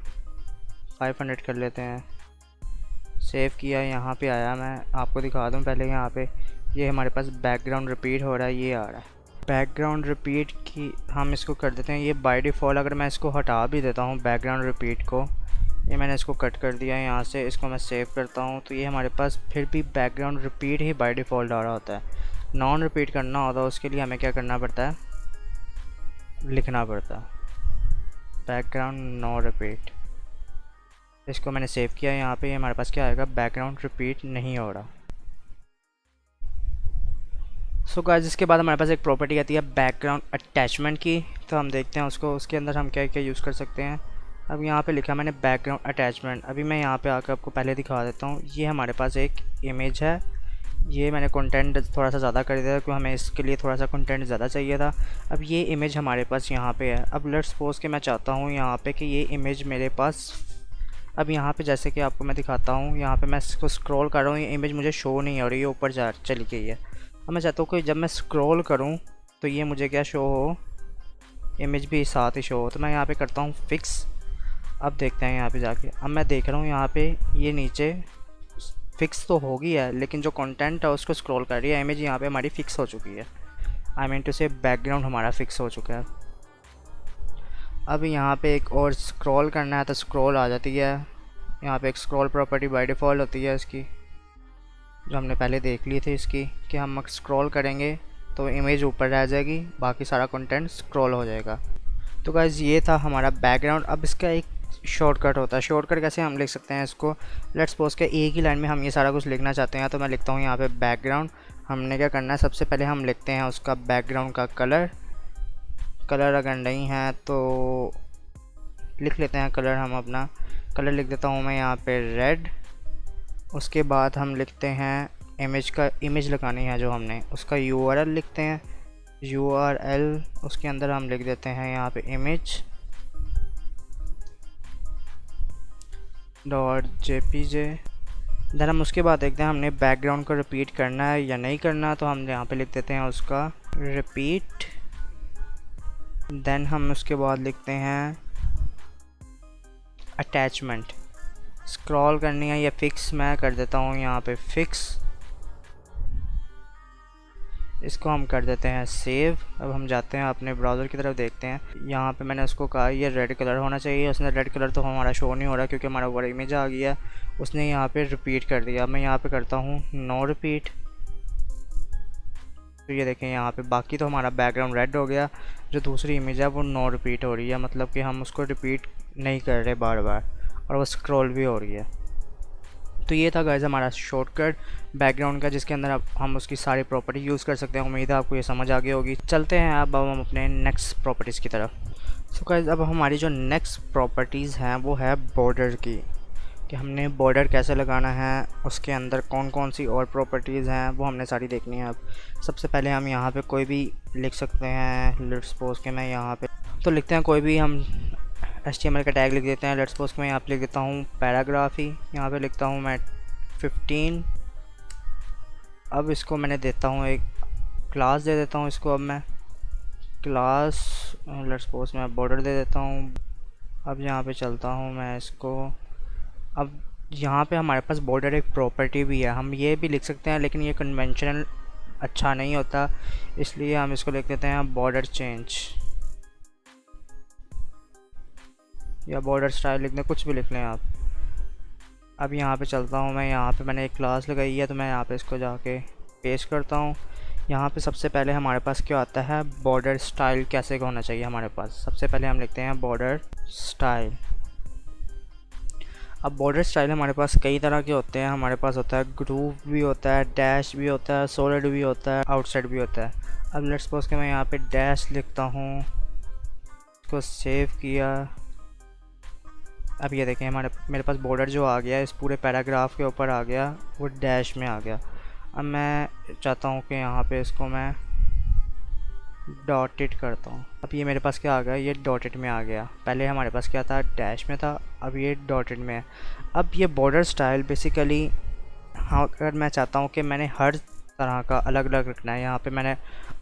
500 कर लेते हैं। सेव किया, यहाँ पे आया। मैं आपको दिखा दूँ पहले, यहाँ पे ये हमारे पास बैकग्राउंड रिपीट हो रहा है, ये आ रहा है बैकग्राउंड रिपीट की। हम इसको कर देते हैं, ये बाय डिफ़ॉल्ट अगर मैं इसको हटा भी देता हूँ बैकग्राउंड रिपीट को, ये मैंने इसको कट कर दिया यहाँ से, इसको मैं सेव करता हूँ, तो ये हमारे पास फिर भी बैकग्राउंड रिपीट ही बाय डिफ़ॉल्ट आ रहा होता है। नॉन रिपीट करना होता है, उसके लिए हमें क्या करना पड़ता है, लिखना पड़ता है बैकग्राउंड नो रिपीट। इसको मैंने सेव किया। यहाँ पे हमारे पास क्या आएगा, बैकग्राउंड रिपीट नहीं हो रहा। सो गाइस, इसके बाद हमारे पास एक प्रॉपर्टी आती है बैकग्राउंड अटैचमेंट की, तो हम देखते हैं उसको, उसके अंदर हम क्या क्या यूज़ कर सकते हैं। अब यहाँ पे लिखा मैंने बैकग्राउंड अटैचमेंट। अभी मैं यहाँ पे आकर आपको पहले दिखा देता हूँ। ये हमारे पास एक इमेज है, ये मैंने कंटेंट थोड़ा सा ज़्यादा कर दिया क्योंकि हमें इसके लिए थोड़ा सा कंटेंट ज़्यादा चाहिए था। अब ये इमेज हमारे पास यहाँ पे है। अब लेट्स सपोज कि मैं चाहता हूँ यहाँ पे कि ये इमेज मेरे पास, अब यहाँ पे जैसे कि आपको मैं दिखाता हूँ, यहाँ पे मैं इसको स्क्रॉल कर रहा हूँ, ये इमेज मुझे शो नहीं हो रही है, ऊपर जा चली गई है। अब मैं चाहता हूँ कि जब मैं स्क्रॉल करूँ तो ये मुझे क्या शो हो, इमेज भी साथ ही शो हो। तो मैं यहाँ पे करता हूँ फिक्स। अब देखते हैं यहाँ पे जाके, अब मैं देख रहा हूँ यहाँ पे ये नीचे फिक्स तो हो गई है, लेकिन जो कंटेंट है उसको स्क्रॉल कर रही है। इमेज यहाँ पे हमारी फिक्स हो चुकी है, आई मीन टू से बैकग्राउंड हमारा फिक्स हो चुका है। अब यहाँ पे एक और स्क्रॉल करना है तो स्क्रॉल आ जाती है। यहाँ पे एक स्क्रॉल प्रॉपर्टी बाय डिफ़ॉल्ट होती है इसकी, जो हमने पहले देख ली थी इसकी, कि हम स्क्रॉल करेंगे तो इमेज ऊपर रह जाएगी, बाकी सारा कंटेंट स्क्रॉल हो जाएगा। तो गाइस ये था हमारा बैकग्राउंड। अब इसका एक शॉर्टकट होता है। शॉर्टकट कैसे हम लिख सकते हैं इसको, लेट्स सपोज के एक ही लाइन में हम ये सारा कुछ लिखना चाहते हैं, तो मैं लिखता हूँ यहाँ पे बैकग्राउंड। हमने क्या करना है, सबसे पहले हम लिखते हैं उसका बैकग्राउंड का कलर। कलर अगर नहीं है तो लिख लेते हैं कलर, हम अपना कलर लिख देता हूँ मैं यहाँ पे रेड। उसके बाद हम लिखते हैं इमेज का, इमेज लगानी है जो हमने, उसका URL लिखते हैं, URL उसके अंदर हम लिख देते हैं यहाँ पे image .jpg। देन हम उसके बाद देखते हैं हमने बैकग्राउंड को रिपीट करना है या नहीं करना, तो हम यहाँ पे लिख देते हैं उसका रिपीट। देन हम उसके बाद लिखते हैं अटैचमेंट, स्क्रॉल करनी है या फिक्स, मैं कर देता हूँ यहाँ पे फिक्स। इसको हम कर देते हैं सेव। अब हम जाते हैं अपने ब्राउज़र की तरफ, देखते हैं यहाँ पे मैंने उसको कहा ये रेड कलर होना चाहिए, उसने रेड कलर तो हमारा शो नहीं हो रहा क्योंकि हमारा वो इमेज आ गया, उसने यहाँ पे रिपीट कर दिया। मैं यहाँ पे करता हूँ नो रिपीट, तो ये देखें यहाँ पे बाकी तो हमारा बैकग्राउंड रेड हो गया, जो दूसरी इमेज है वो नो रिपीट हो रही है, मतलब कि हम उसको रिपीट नहीं कर रहे बार बार, और वो स्क्रॉल भी हो रही है। तो ये था गाइस हमारा शॉर्टकट बैकग्राउंड का, जिसके अंदर अब हम उसकी सारी प्रॉपर्टी यूज़ कर सकते हैं। उम्मीद है आपको ये समझ आ गई होगी। चलते हैं अब हम अपने नेक्स्ट प्रॉपर्टीज़ की तरफ। सो गाइस अब हमारी जो नेक्स्ट प्रॉपर्टीज़ हैं वो है बॉर्डर की, कि हमने बॉर्डर कैसे लगाना है, उसके अंदर कौन कौन सी और प्रॉपर्टीज़ हैं वो हमने सारी देखनी है। अब सबसे पहले हम यहाँ पे कोई भी लिख सकते हैं, लेट्स सपोज के मैं यहाँ पे तो लिखते हैं कोई भी हम HTML का टैग लिख देते हैं। लेट्स सपोज मैं यहाँ पे लिख देता हूँ पैराग्राफी, यहाँ पे लिखता हूँ मैं 15। अब इसको मैंने देता हूँ एक क्लास दे देता हूँ इसको, अब मैं क्लास लेट्स सपोज मैं बॉर्डर दे देता हूँ। अब यहाँ पे चलता हूँ मैं इसको, अब यहाँ पे हमारे पास बॉर्डर एक प्रॉपर्टी भी है, हम ये भी लिख सकते हैं लेकिन ये कन्वेंशनल अच्छा नहीं होता, इसलिए हम इसको लिख देते हैं बॉर्डर चेंज या बॉर्डर स्टाइल लिख दें, कुछ भी लिख लें आप। अब यहाँ पे चलता हूँ मैं, यहाँ पे मैंने एक क्लास लगाई है तो मैं यहाँ पे इसको जाके पेस्ट करता हूँ। यहाँ पे सबसे पहले हमारे पास क्या आता है, बॉर्डर स्टाइल कैसे होना चाहिए हमारे पास। सबसे पहले हम लिखते हैं बॉर्डर स्टाइल। अब बॉर्डर स्टाइल हमारे पास कई तरह के होते हैं, हमारे पास होता है ग्रूव भी होता है, डैश भी होता है, सॉलिड भी होता है, आउटसाइड भी होता है। अब लेट्स सपोज कि मैं यहाँ पे डैश लिखता हूँ, इसको सेव किया। अब ये देखें मेरे पास बॉर्डर जो आ गया इस पूरे पैराग्राफ के ऊपर आ गया, वो डैश में आ गया। अब मैं चाहता हूँ कि यहाँ पे इसको मैं डॉटेड करता हूँ। अब ये मेरे पास क्या आ गया, ये डॉटेड में आ गया। पहले हमारे पास क्या था, डैश में था, अब ये डॉटेड में है। अब ये बॉर्डर स्टाइल बेसिकली, हाँ अगर मैं चाहता हूँ कि मैंने हर तरह का अलग अलग रखना है, यहाँ पे मैंने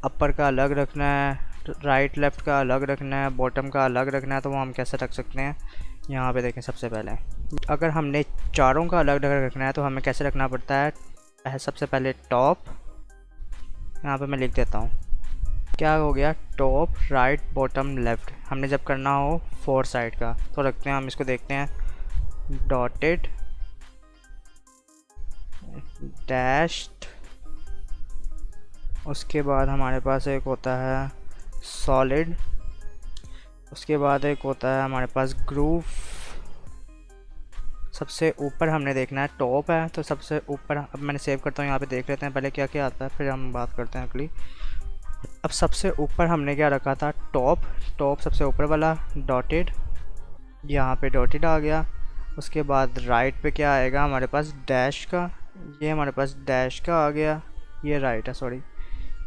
अपर का अलग रखना है, राइट लेफ़्ट का अलग रखना है, बॉटम का अलग रखना है, तो वो हम कैसे रख सकते हैं। यहाँ पे देखें सबसे पहले अगर हमने चारों का अलग अलग रखना है तो हमें कैसे रखना पड़ता है। सबसे पहले टॉप, यहाँ पे मैं लिख देता हूँ क्या हो गया, टॉप राइट बॉटम लेफ़्ट। हमने जब करना हो 4 साइड का तो रखते हैं हम, इसको देखते हैं डॉटेड डैश्ड। उसके बाद हमारे पास एक होता है सॉलिड, उसके बाद एक होता है हमारे पास ग्रूव। सबसे ऊपर हमने देखना है टॉप है तो सबसे ऊपर, अब मैंने सेव करता हूँ, यहाँ पे देख लेते हैं पहले क्या क्या आता है फिर हम बात करते हैं अगली। अब सबसे ऊपर हमने क्या रखा था, टॉप सबसे ऊपर वाला डॉटेड, यहाँ पे डॉटेड आ गया। उसके बाद राइट पे क्या आएगा हमारे पास डैश का, ये हमारे पास डैश का आ गया, ये राइट है सॉरी,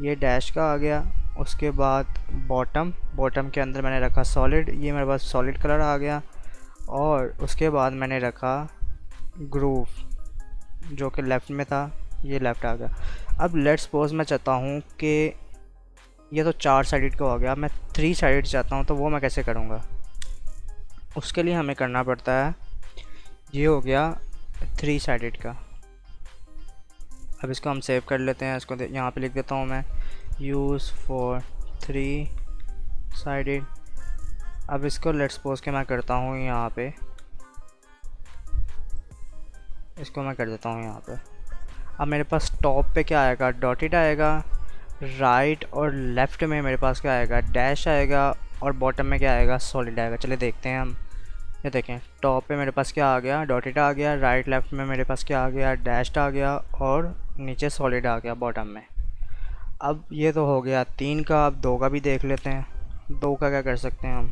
ये डैश का आ गया। उसके बाद बॉटम के अंदर मैंने रखा सॉलिड, ये मेरे पास सॉलिड कलर आ गया। और उसके बाद मैंने रखा ग्रूव जो कि लेफ़्ट में था, ये लेफ़्ट आ गया। अब लेट्स सपोज मैं चाहता हूँ कि ये तो 4 साइडेड का हो गया, मैं 3 साइडेड चाहता हूँ, तो वो मैं कैसे करूँगा। उसके लिए हमें करना पड़ता है, ये हो गया 3 साइडेड का। अब इसको हम सेव कर लेते हैं, इसको यहाँ पे लिख देता हूँ मैं यूज़ फॉर 3 साइडेड। अब इसको लेट्स सपोज के मैं करता हूँ यहाँ पे, इसको मैं कर देता हूँ यहाँ पे। अब मेरे पास टॉप पे क्या आएगा, डॉटेड आएगा, राइट और लेफ़्ट में मेरे पास क्या आएगा, डैश आएगा, और बॉटम में क्या आएगा, सॉलिड आएगा। चलिए देखते हैं हम, ये देखें टॉप पे मेरे पास क्या आ गया, डॉटेड आ गया, राइट लेफ़्ट में मेरे पास क्या आ गया, डैश्ड आ गया, और नीचे सॉलिड आ गया बॉटम में। अब ये तो हो गया 3 का, अब 2 का भी देख लेते हैं। 2 का क्या कर सकते हैं हम,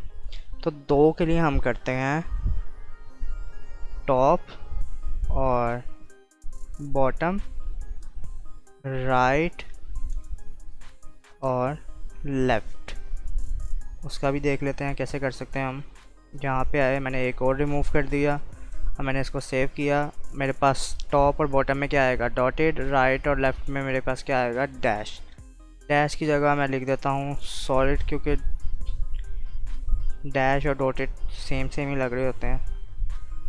तो 2 के लिए हम करते हैं टॉप और बॉटम, राइट और लेफ़्ट। उसका भी देख लेते हैं कैसे कर सकते हैं हम। यहाँ पे आए, मैंने एक और रिमूव कर दिया। अब मैंने इसको सेव किया। मेरे पास टॉप और बॉटम में क्या आएगा, डॉटेड। राइट और लेफ़्ट में मेरे पास क्या आएगा, डैश। डैश की जगह मैं लिख देता हूँ सॉलिड, क्योंकि डैश और डॉटेड सेम सेम ही लग रहे होते हैं।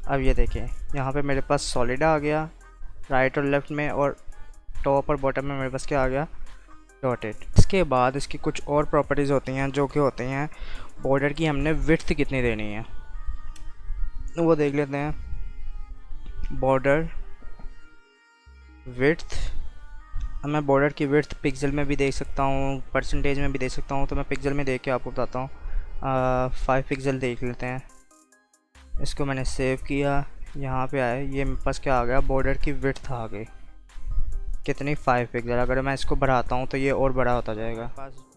अब ये देखिए यहाँ पे मेरे पास सॉलिड आ गया राइट और लेफ़्ट में, और टॉप और बॉटम में मेरे पास क्या आ गया, डॉटेड। इसके बाद इसकी कुछ और प्रॉपर्टीज़ होती हैं जो कि होती हैं बॉर्डर की हमने विड्थ कितनी देनी है, वो देख लेते हैं। बॉर्डर विड्थ, अब मैं बॉर्डर की विड्थ पिक्सल में भी देख सकता हूँ, परसेंटेज में भी देख सकता हूँ, तो मैं पिक्सल में देख के आपको बताता हूँ। 5 पिक्सल देख लेते हैं। इसको मैंने सेव किया, यहाँ पे आए, ये मेरे पास क्या आ गया, बॉर्डर की विड्थ आ गई कितनी, 5 पिक्सल। अगर मैं इसको बढ़ाता हूँ तो ये और बड़ा होता जाएगा।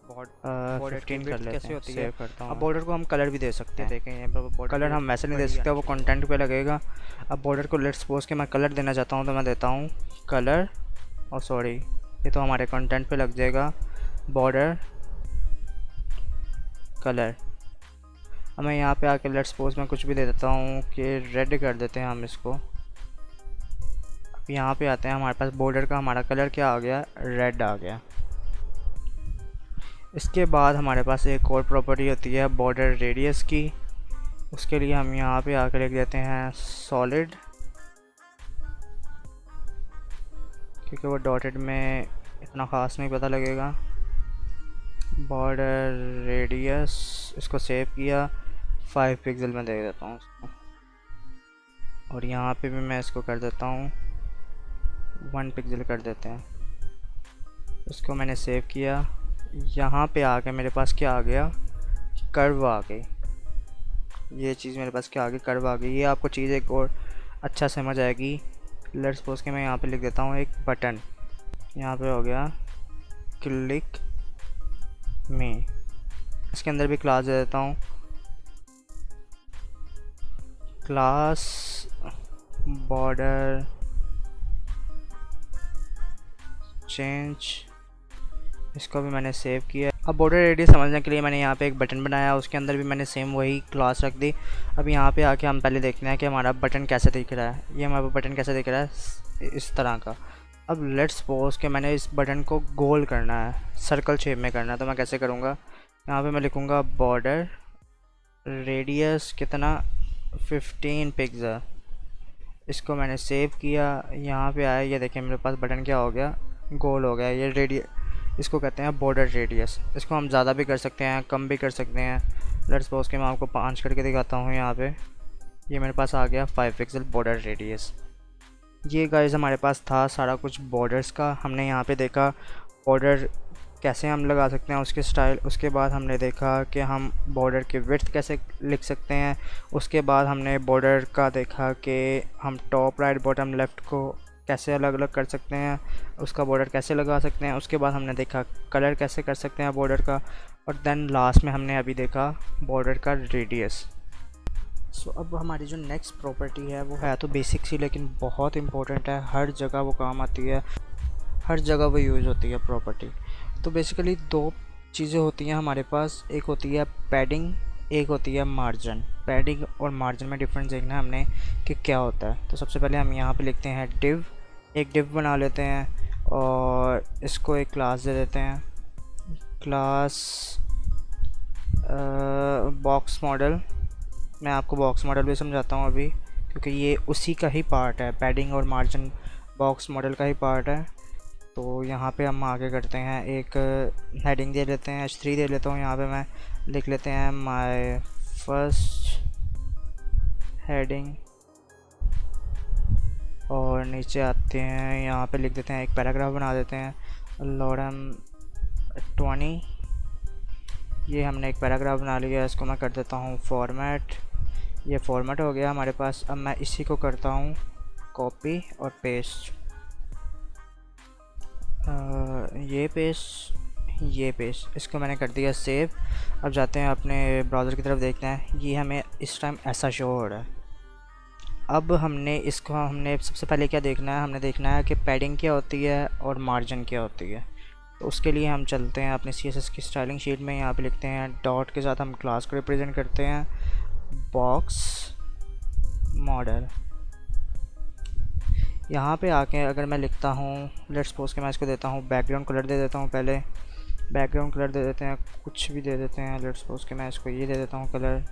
बॉर्डर 15 कर लेते हैं, सेव करता हूँ। अब बॉर्डर को हम कलर भी दे सकते हैं, देखें यहाँ पर कलर हम वैसे नहीं दे सकते, वो कंटेंट पे लगेगा। अब बॉर्डर को लेट्स सपोज के मैं कलर देना चाहता हूँ, तो मैं देता हूँ कलर, और सॉरी ये तो हमारे कंटेंट पे लग जाएगा, बॉर्डर कलर। अब मैं यहाँ पे आके लेट्स सपोज मैं कुछ भी दे देता हूँ कि रेड कर देते हैं हम इसको। अब यहाँ पे आते हैं, हमारे पास बॉर्डर का हमारा कलर क्या आ गया, रेड आ गया। इसके बाद हमारे पास एक और प्रॉपर्टी होती है बॉर्डर रेडियस की। उसके लिए हम यहाँ पे आकर लिख देते हैं सॉलिड, क्योंकि वो डॉटेड में इतना ख़ास नहीं पता लगेगा। बॉर्डर रेडियस, इसको सेव किया, 5 पिक्सल में दे देता हूँ उसको, और यहाँ पे भी मैं इसको कर देता हूँ 1 पिक्सल कर देते हैं। इसको मैंने सेव किया, यहाँ पे आके मेरे पास क्या आ गया, कर्व आ गई। ये चीज़ मेरे पास क्या आ गई, कर्व आ गई। ये आपको चीज़ एक और अच्छा समझ आएगी। लेट्स सपोज के मैं यहाँ पे लिख देता हूँ एक बटन, यहाँ पे हो गया क्लिक में। इसके अंदर भी क्लास दे देता हूँ, क्लास बॉर्डर चेंज। इसको भी मैंने सेव किया। अब बॉर्डर रेडियस समझने के लिए मैंने यहाँ पे एक बटन बनाया, उसके अंदर भी मैंने सेम वही क्लास रख दी। अब यहाँ पे आके हम पहले देखते हैं कि हमारा बटन कैसे दिख रहा है। ये हमारा बटन कैसे दिख रहा है, इस तरह का। अब लेट्स सपोज कि मैंने इस बटन को गोल करना है, सर्कल शेप में करना है, तो मैं कैसे करूँगा, यहाँ पे मैं लिखूँगा बॉर्डर रेडियस कितना, 15 पिक्सल। इसको मैंने सेव किया, यहाँ पे आया, ये देखिए मेरे पास बटन क्या हो गया, गोल हो गया। ये रेडियस, इसको कहते हैं बॉर्डर रेडियस। इसको हम ज़्यादा भी कर सकते हैं, कम भी कर सकते हैं। लेट्स सपोज के मैं आपको 5 करके दिखाता हूँ। यहाँ पे ये मेरे पास आ गया 5 पिक्सल बॉर्डर रेडियस। ये गाइस हमारे पास था सारा कुछ बॉर्डर्स का। हमने यहाँ पे देखा बॉर्डर कैसे हम लगा सकते हैं, उसके स्टाइल। उसके बाद हमने देखा कि हम बॉर्डर की विड्थ कैसे लिख सकते हैं। उसके बाद हमने बॉर्डर का देखा कि हम टॉप राइट बॉटम लेफ़्ट को कैसे अलग अलग कर सकते हैं, उसका बॉर्डर कैसे लगा सकते हैं। उसके बाद हमने देखा कलर कैसे कर सकते हैं बॉर्डर का, और देन लास्ट में हमने अभी देखा बॉर्डर का रेडियस। सो अब हमारी जो नेक्स्ट प्रॉपर्टी है वो है तो बेसिक सी, लेकिन बहुत इंपॉर्टेंट है, हर जगह वो काम आती है, हर जगह वो यूज़ होती है प्रॉपर्टी। तो बेसिकली 2 चीज़ें होती हैं हमारे पास, एक होती है पैडिंग, एक होती है मार्जिन। पैडिंग और मार्जिन में डिफरेंस देखना है हमने कि क्या होता है। तो सबसे पहले हम यहाँ पे लिखते हैं डिव, एक डिव बना लेते हैं और इसको एक क्लास दे देते हैं, क्लास बॉक्स मॉडल। मैं आपको बॉक्स मॉडल भी समझाता हूँ अभी, क्योंकि ये उसी का ही पार्ट है, पैडिंग और मार्जिन बॉक्स मॉडल का ही पार्ट है। तो यहाँ पे हम आगे करते हैं, एक हेडिंग दे लेते हैं, H3 दे लेता हूँ। यहाँ पे मैं लिख लेते हैं माय फर्स्ट हेडिंग, और नीचे आते हैं, यहाँ पे लिख देते हैं, एक पैराग्राफ बना देते हैं, लॉरम 20। ये हमने एक पैराग्राफ बना लिया, इसको मैं कर देता हूँ फॉर्मेट। ये फॉर्मेट हो गया हमारे पास। अब मैं इसी को करता हूँ कॉपी और पेस्ट, ये पेस्ट, इसको मैंने कर दिया सेव। अब जाते हैं अपने ब्राउज़र की तरफ, देखते हैं ये हमें इस टाइम ऐसा शो हो रहा है। अब हमने सबसे पहले क्या देखना है, हमने देखना है कि पैडिंग क्या होती है और मार्जिन क्या होती है। तो उसके लिए हम चलते हैं अपने CSS की स्टाइलिंग शीट में, यहाँ पे लिखते हैं डॉट के साथ हम क्लास को रिप्रेजेंट करते हैं बॉक्स मॉडल। यहाँ पे आके अगर मैं लिखता हूँ, लेट्स सपोज कि मैं इसको देता हूँ बैकग्राउंड कलर दे देता हूँ। पहले बैकग्राउंड कलर दे देते हैं, कुछ भी दे देते हैं। लेट्स सपोज कि मैं इसको ये दे देता हूँ कलर।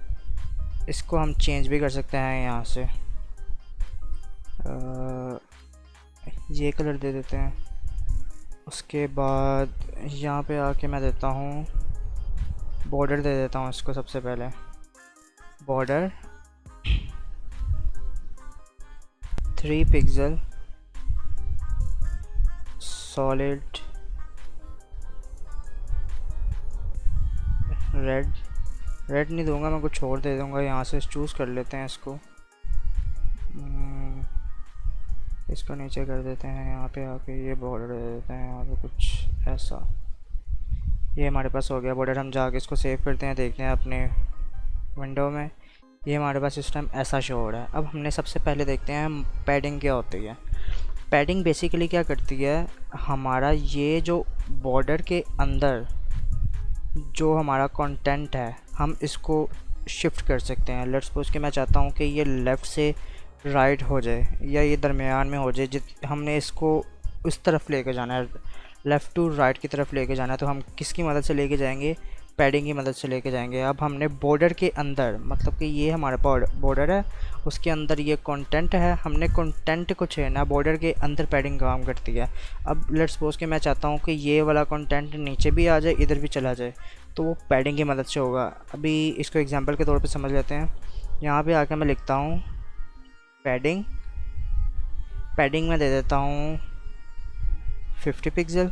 इसको हम चेंज भी कर सकते हैं यहाँ से, ये कलर दे देते हैं। उसके बाद यहाँ पे आके मैं देता हूँ बॉर्डर दे देता हूँ इसको। सबसे पहले border 3 pixel solid red. Red नहीं दूंगा मैं, कुछ और दे दूंगा। यहाँ से चूज़ कर लेते हैं इसको, इसको नीचे कर देते हैं। यहाँ पे आके ये बॉर्डर दे देते हैं यहाँ पे कुछ ऐसा। ये हमारे पास हो गया बॉर्डर। हम जाके इसको सेव करते हैं, देखते हैं अपने विंडो में। ये हमारे पास इस टाइम ऐसा शो हो रहा है। अब हमने सबसे पहले देखते हैं पैडिंग क्या होती है। पैडिंग बेसिकली क्या करती है, हमारा ये जो बॉर्डर के अंदर जो हमारा कंटेंट है हम इसको शिफ्ट कर सकते हैं। लेट्स सपोज कि मैं चाहता हूँ कि ये लेफ़्ट से राइट हो जाए या ये दरमियान में हो जाए। हमने इसको उस तरफ लेके जाना है, लेफ़्ट टू राइट की तरफ लेके जाना है। तो हम किसकी मदद से लेके जाएंगे, पैडिंग की मदद से लेके जाएंगे। अब हमने बॉर्डर के अंदर, मतलब कि ये हमारा बॉर्डर है, उसके अंदर ये कंटेंट है, हमने कंटेंट को छेड़ना। बॉर्डर के अंदर पैडिंग काम करती है। अब लेट्स सपोज कि मैं चाहता हूँ कि ये वाला कंटेंट नीचे भी आ जाए, इधर भी चला जाए, तो वो पैडिंग की मदद से होगा। अभी इसको एग्जांपल के तौर पे समझ लेते हैं। यहाँ पे आके मैं लिखता हूँ पैडिंग में दे देता हूँ 50 पिक्सल।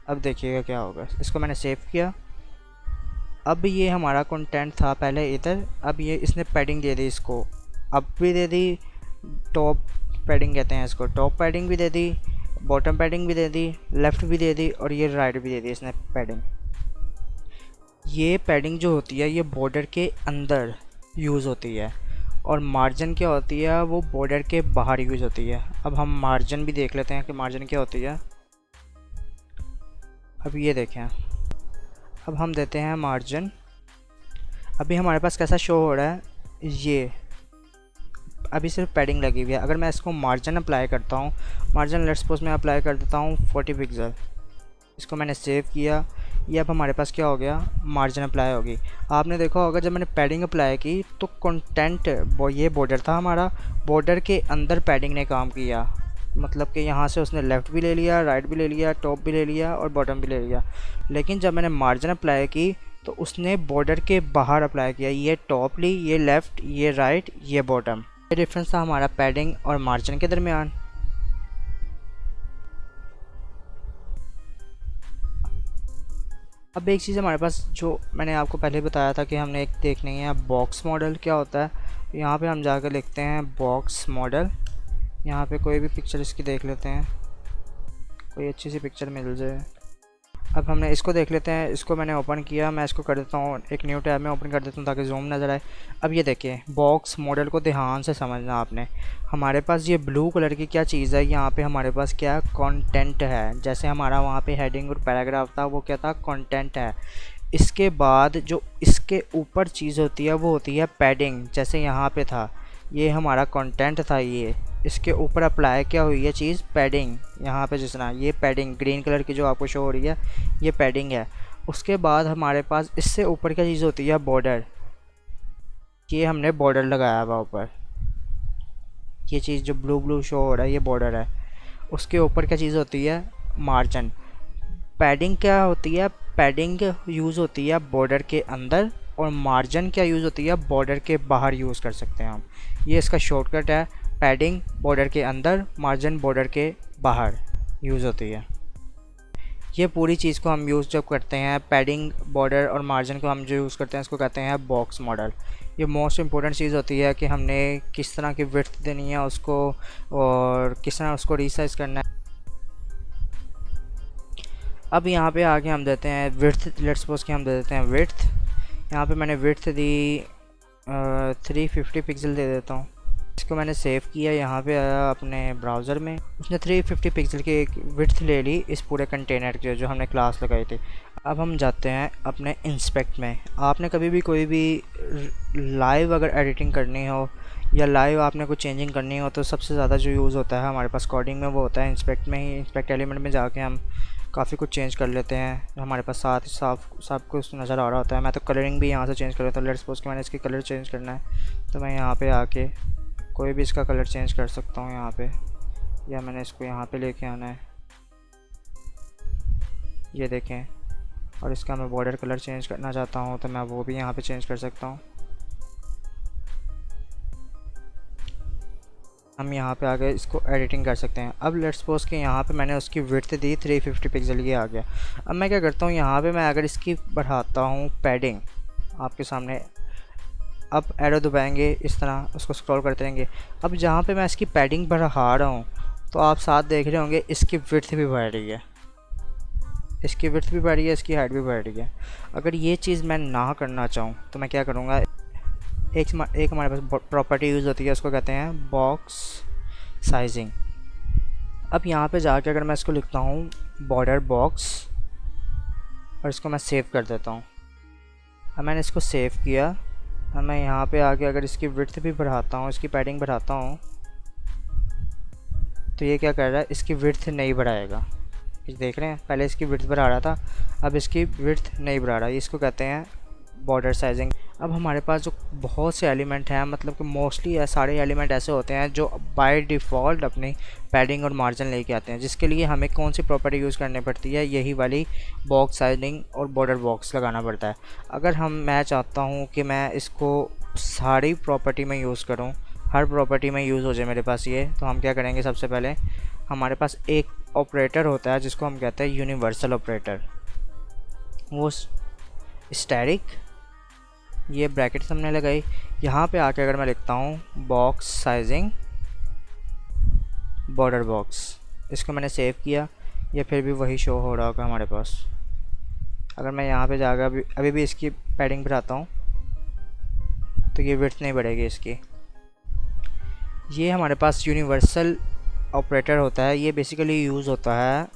अब देखिएगा क्या होगा। इसको मैंने सेव किया। अब ये हमारा कंटेंट था पहले इधर, अब ये इसने पैडिंग दे दी इसको, अब भी दे दी। टॉप पैडिंग कहते हैं इसको, टॉप पैडिंग भी दे दी, बॉटम पैडिंग भी दे दी, लेफ़्ट भी दे दी और ये राइट भी दे दी इसने पैडिंग। ये पैडिंग जो होती है ये बॉर्डर के अंदर यूज़ होती है, और मार्जिन क्या होती है वो बॉर्डर के बाहर यूज़ होती है। अब हम मार्जिन भी देख लेते हैं कि मार्जिन क्या होती है। अब ये देखें, अब हम देते हैं मार्जिन। अभी हमारे पास कैसा शो हो रहा है, ये अभी सिर्फ पैडिंग लगी हुई है। अगर मैं इसको मार्जिन अप्लाई करता हूँ, मार्जिन लेट्स सपोज मैं अप्लाई कर देता हूँ 40 पिक्सल। इसको मैंने सेव किया। ये अब हमारे पास क्या हो गया, मार्जिन अप्लाई होगी। आपने देखा होगा जब मैंने पैडिंग अप्लाई की तो कंटेंट ये बॉर्डर था हमारा, बॉर्डर के अंदर पैडिंग ने काम किया। मतलब कि यहाँ से उसने लेफ़्ट भी ले लिया, राइट भी ले लिया, टॉप भी ले लिया और बॉटम भी ले लिया। लेकिन जब मैंने मार्जिन अप्लाई की तो उसने बॉर्डर के बाहर अप्लाई किया। ये टॉप ली, ये लेफ़्ट, ये राइट, ये बॉटम। ये डिफरेंस था हमारा पैडिंग और मार्जिन के दरमियान। अब एक चीज़ हमारे पास जो मैंने आपको पहले बताया था कि हमने एक देखनी है बॉक्स मॉडल क्या होता है। यहाँ पे हम जाकर लिखते हैं बॉक्स मॉडल। यहाँ पे कोई भी पिक्चर इसकी देख लेते हैं, कोई अच्छी सी पिक्चर मिल जाए। अब हमने इसको देख लेते हैं। इसको मैंने ओपन किया, मैं इसको कर देता हूँ एक न्यू टैब में ओपन कर देता हूँ ताकि जूम नज़र आए। अब ये देखिए बॉक्स मॉडल को ध्यान से समझना आपने। हमारे पास ये ब्लू कलर की क्या चीज़ है, यहाँ पे हमारे पास क्या कंटेंट है। जैसे हमारा वहाँ पे हेडिंग और पैराग्राफ था वो क्या था, कंटेंट है। इसके बाद जो इसके ऊपर चीज़ होती है वो होती है पैडिंग। जैसे यहाँ पे था ये हमारा कंटेंट था, ये इसके ऊपर अप्लाई क्या हुई है चीज़, पैडिंग। यहाँ पे जिस तरह ये पैडिंग ग्रीन कलर की जो आपको शो हो रही है ये पैडिंग है। उसके बाद हमारे पास इससे ऊपर क्या चीज़ होती है, बॉर्डर। ये हमने बॉर्डर लगाया हुआ ऊपर, ये चीज़ जो ब्लू ब्लू शो हो रहा है ये बॉर्डर है। उसके ऊपर क्या चीज़ होती है, मार्जिन। पैडिंग क्या होती है, पैडिंग यूज़ होती है बॉर्डर के अंदर, और मार्जिन क्या यूज़ होती है, बॉर्डर के बाहर यूज़ कर सकते हैं हम। ये इसका शॉर्टकट है, पैडिंग बॉर्डर के अंदर, मार्जिन बॉर्डर के बाहर यूज़ होती है। ये पूरी चीज़ को हम यूज़ जब करते हैं, पैडिंग बॉर्डर और मार्जिन को हम जो यूज़ करते हैं इसको कहते हैं बॉक्स मॉडल। ये मोस्ट इम्पोर्टेंट चीज़ होती है कि हमने किस तरह की विड्थ देनी है उसको और किस तरह उसको रीसाइज करना है। अब यहाँ पे आगे हम देते हैं विड्थ। लेट्स सपोज कि हम दे देते हैं विड्थ। यहाँ पे मैंने विड्थ दी 350 पिक्सल दे देता हूँ। इसको मैंने सेव किया, यहाँ पे आया अपने ब्राउज़र में, उसने 350 पिक्सल की एक विड्थ ले ली इस पूरे कंटेनर के जो हमने क्लास लगाई थी। अब हम जाते हैं अपने इंस्पेक्ट में। आपने कभी भी कोई भी लाइव अगर एडिटिंग करनी हो या लाइव आपने कुछ चेंजिंग करनी हो तो सबसे ज़्यादा जो यूज़ होता है हमारे पास कोडिंग में वो होता है इंस्पेक्ट में ही। इंस्पेक्ट एलिमेंट में जाके हम काफ़ी कुछ चेंज कर लेते हैं, हमारे पास साथ ही साफ सब कुछ नज़र आ रहा होता है। मैं तो कलरिंग भी यहाँ से चेंज कर लेता हूँ। लेट्स सपोज कि मैंने इसकी कलर चेंज करना है तो मैं यहाँ पे आके कोई भी इसका कलर चेंज कर सकता हूँ यहाँ पे, या मैंने इसको यहाँ पे लेके आना है, ये देखें। और इसका मैं बॉर्डर कलर चेंज करना चाहता हूँ तो मैं वो भी यहाँ पे चेंज कर सकता हूँ। हम यहाँ पे आगे इसको एडिटिंग कर सकते हैं। अब लेट्स सपोज कि यहाँ पे मैंने उसकी विड्थ दी 350 पिक्सल, ये आ गया। अब मैं क्या करता हूँ, यहाँ पे मैं अगर इसकी बढ़ाता हूँ पैडिंग आपके सामने, अब एरो दबाएंगे इस तरह उसको स्क्रॉल करते रहेंगे। अब जहाँ पे मैं इसकी पैडिंग बढ़ा रहा हूँ तो आप साथ देख रहे होंगे इसकी विड्थ भी बढ़ रही है, इसकी विड्थ भी बढ़ रही है, इसकी हाइट भी बढ़ रही है। अगर ये चीज़ मैं ना करना चाहूँ तो मैं क्या करूँगा, एक हमारे पास प्रॉपर्टी यूज़ होती है, उसको कहते हैं बॉक्स साइजिंग। अब यहाँ पे जाके अगर मैं इसको लिखता हूँ बॉर्डर बॉक्स और इसको मैं सेव कर देता हूँ। अब मैंने इसको सेव किया। अब मैं यहाँ पे आके अगर इसकी विड्थ भी बढ़ाता हूँ, इसकी पैडिंग बढ़ाता हूँ तो ये क्या कर रहा है, इसकी विड्थ नहीं बढ़ाएगा। देख रहे हैं, पहले इसकी विड्थ बढ़ा रहा था, अब इसकी विड्थ नहीं बढ़ा रहा। इसको कहते हैं बॉर्डर साइजिंग। अब हमारे पास जो बहुत से एलिमेंट हैं, मतलब कि मोस्टली सारे एलिमेंट ऐसे होते हैं जो बाय डिफ़ॉल्ट अपनी पैडिंग और मार्जिन लेके आते हैं, जिसके लिए हमें कौन सी प्रॉपर्टी यूज़ करनी पड़ती है, यही वाली बॉक्स साइजिंग और बॉर्डर बॉक्स लगाना पड़ता है। अगर मैं चाहता हूँ कि मैं इसको सारी प्रॉपर्टी में यूज़ करूँ, हर प्रॉपर्टी में यूज़ हो जाए मेरे पास ये, तो हम क्या करेंगे, सबसे पहले हमारे पास एक ऑपरेटर होता है जिसको हम कहते हैं यूनिवर्सल ऑपरेटर। वो स्टैटिक, ये ब्रैकेट हमने लगाई, यहाँ पे आके अगर मैं लिखता हूँ बॉक्स साइजिंग बॉर्डर बॉक्स, इसको मैंने सेव किया, ये फिर भी वही शो हो रहा होगा हमारे पास। अगर मैं यहाँ पे जाकर अभी भी इसकी पैडिंग बढ़ाता हूँ तो ये विड्थ नहीं बढ़ेगी इसकी। ये हमारे पास यूनिवर्सल ऑपरेटर होता है, ये बेसिकली यूज़ होता है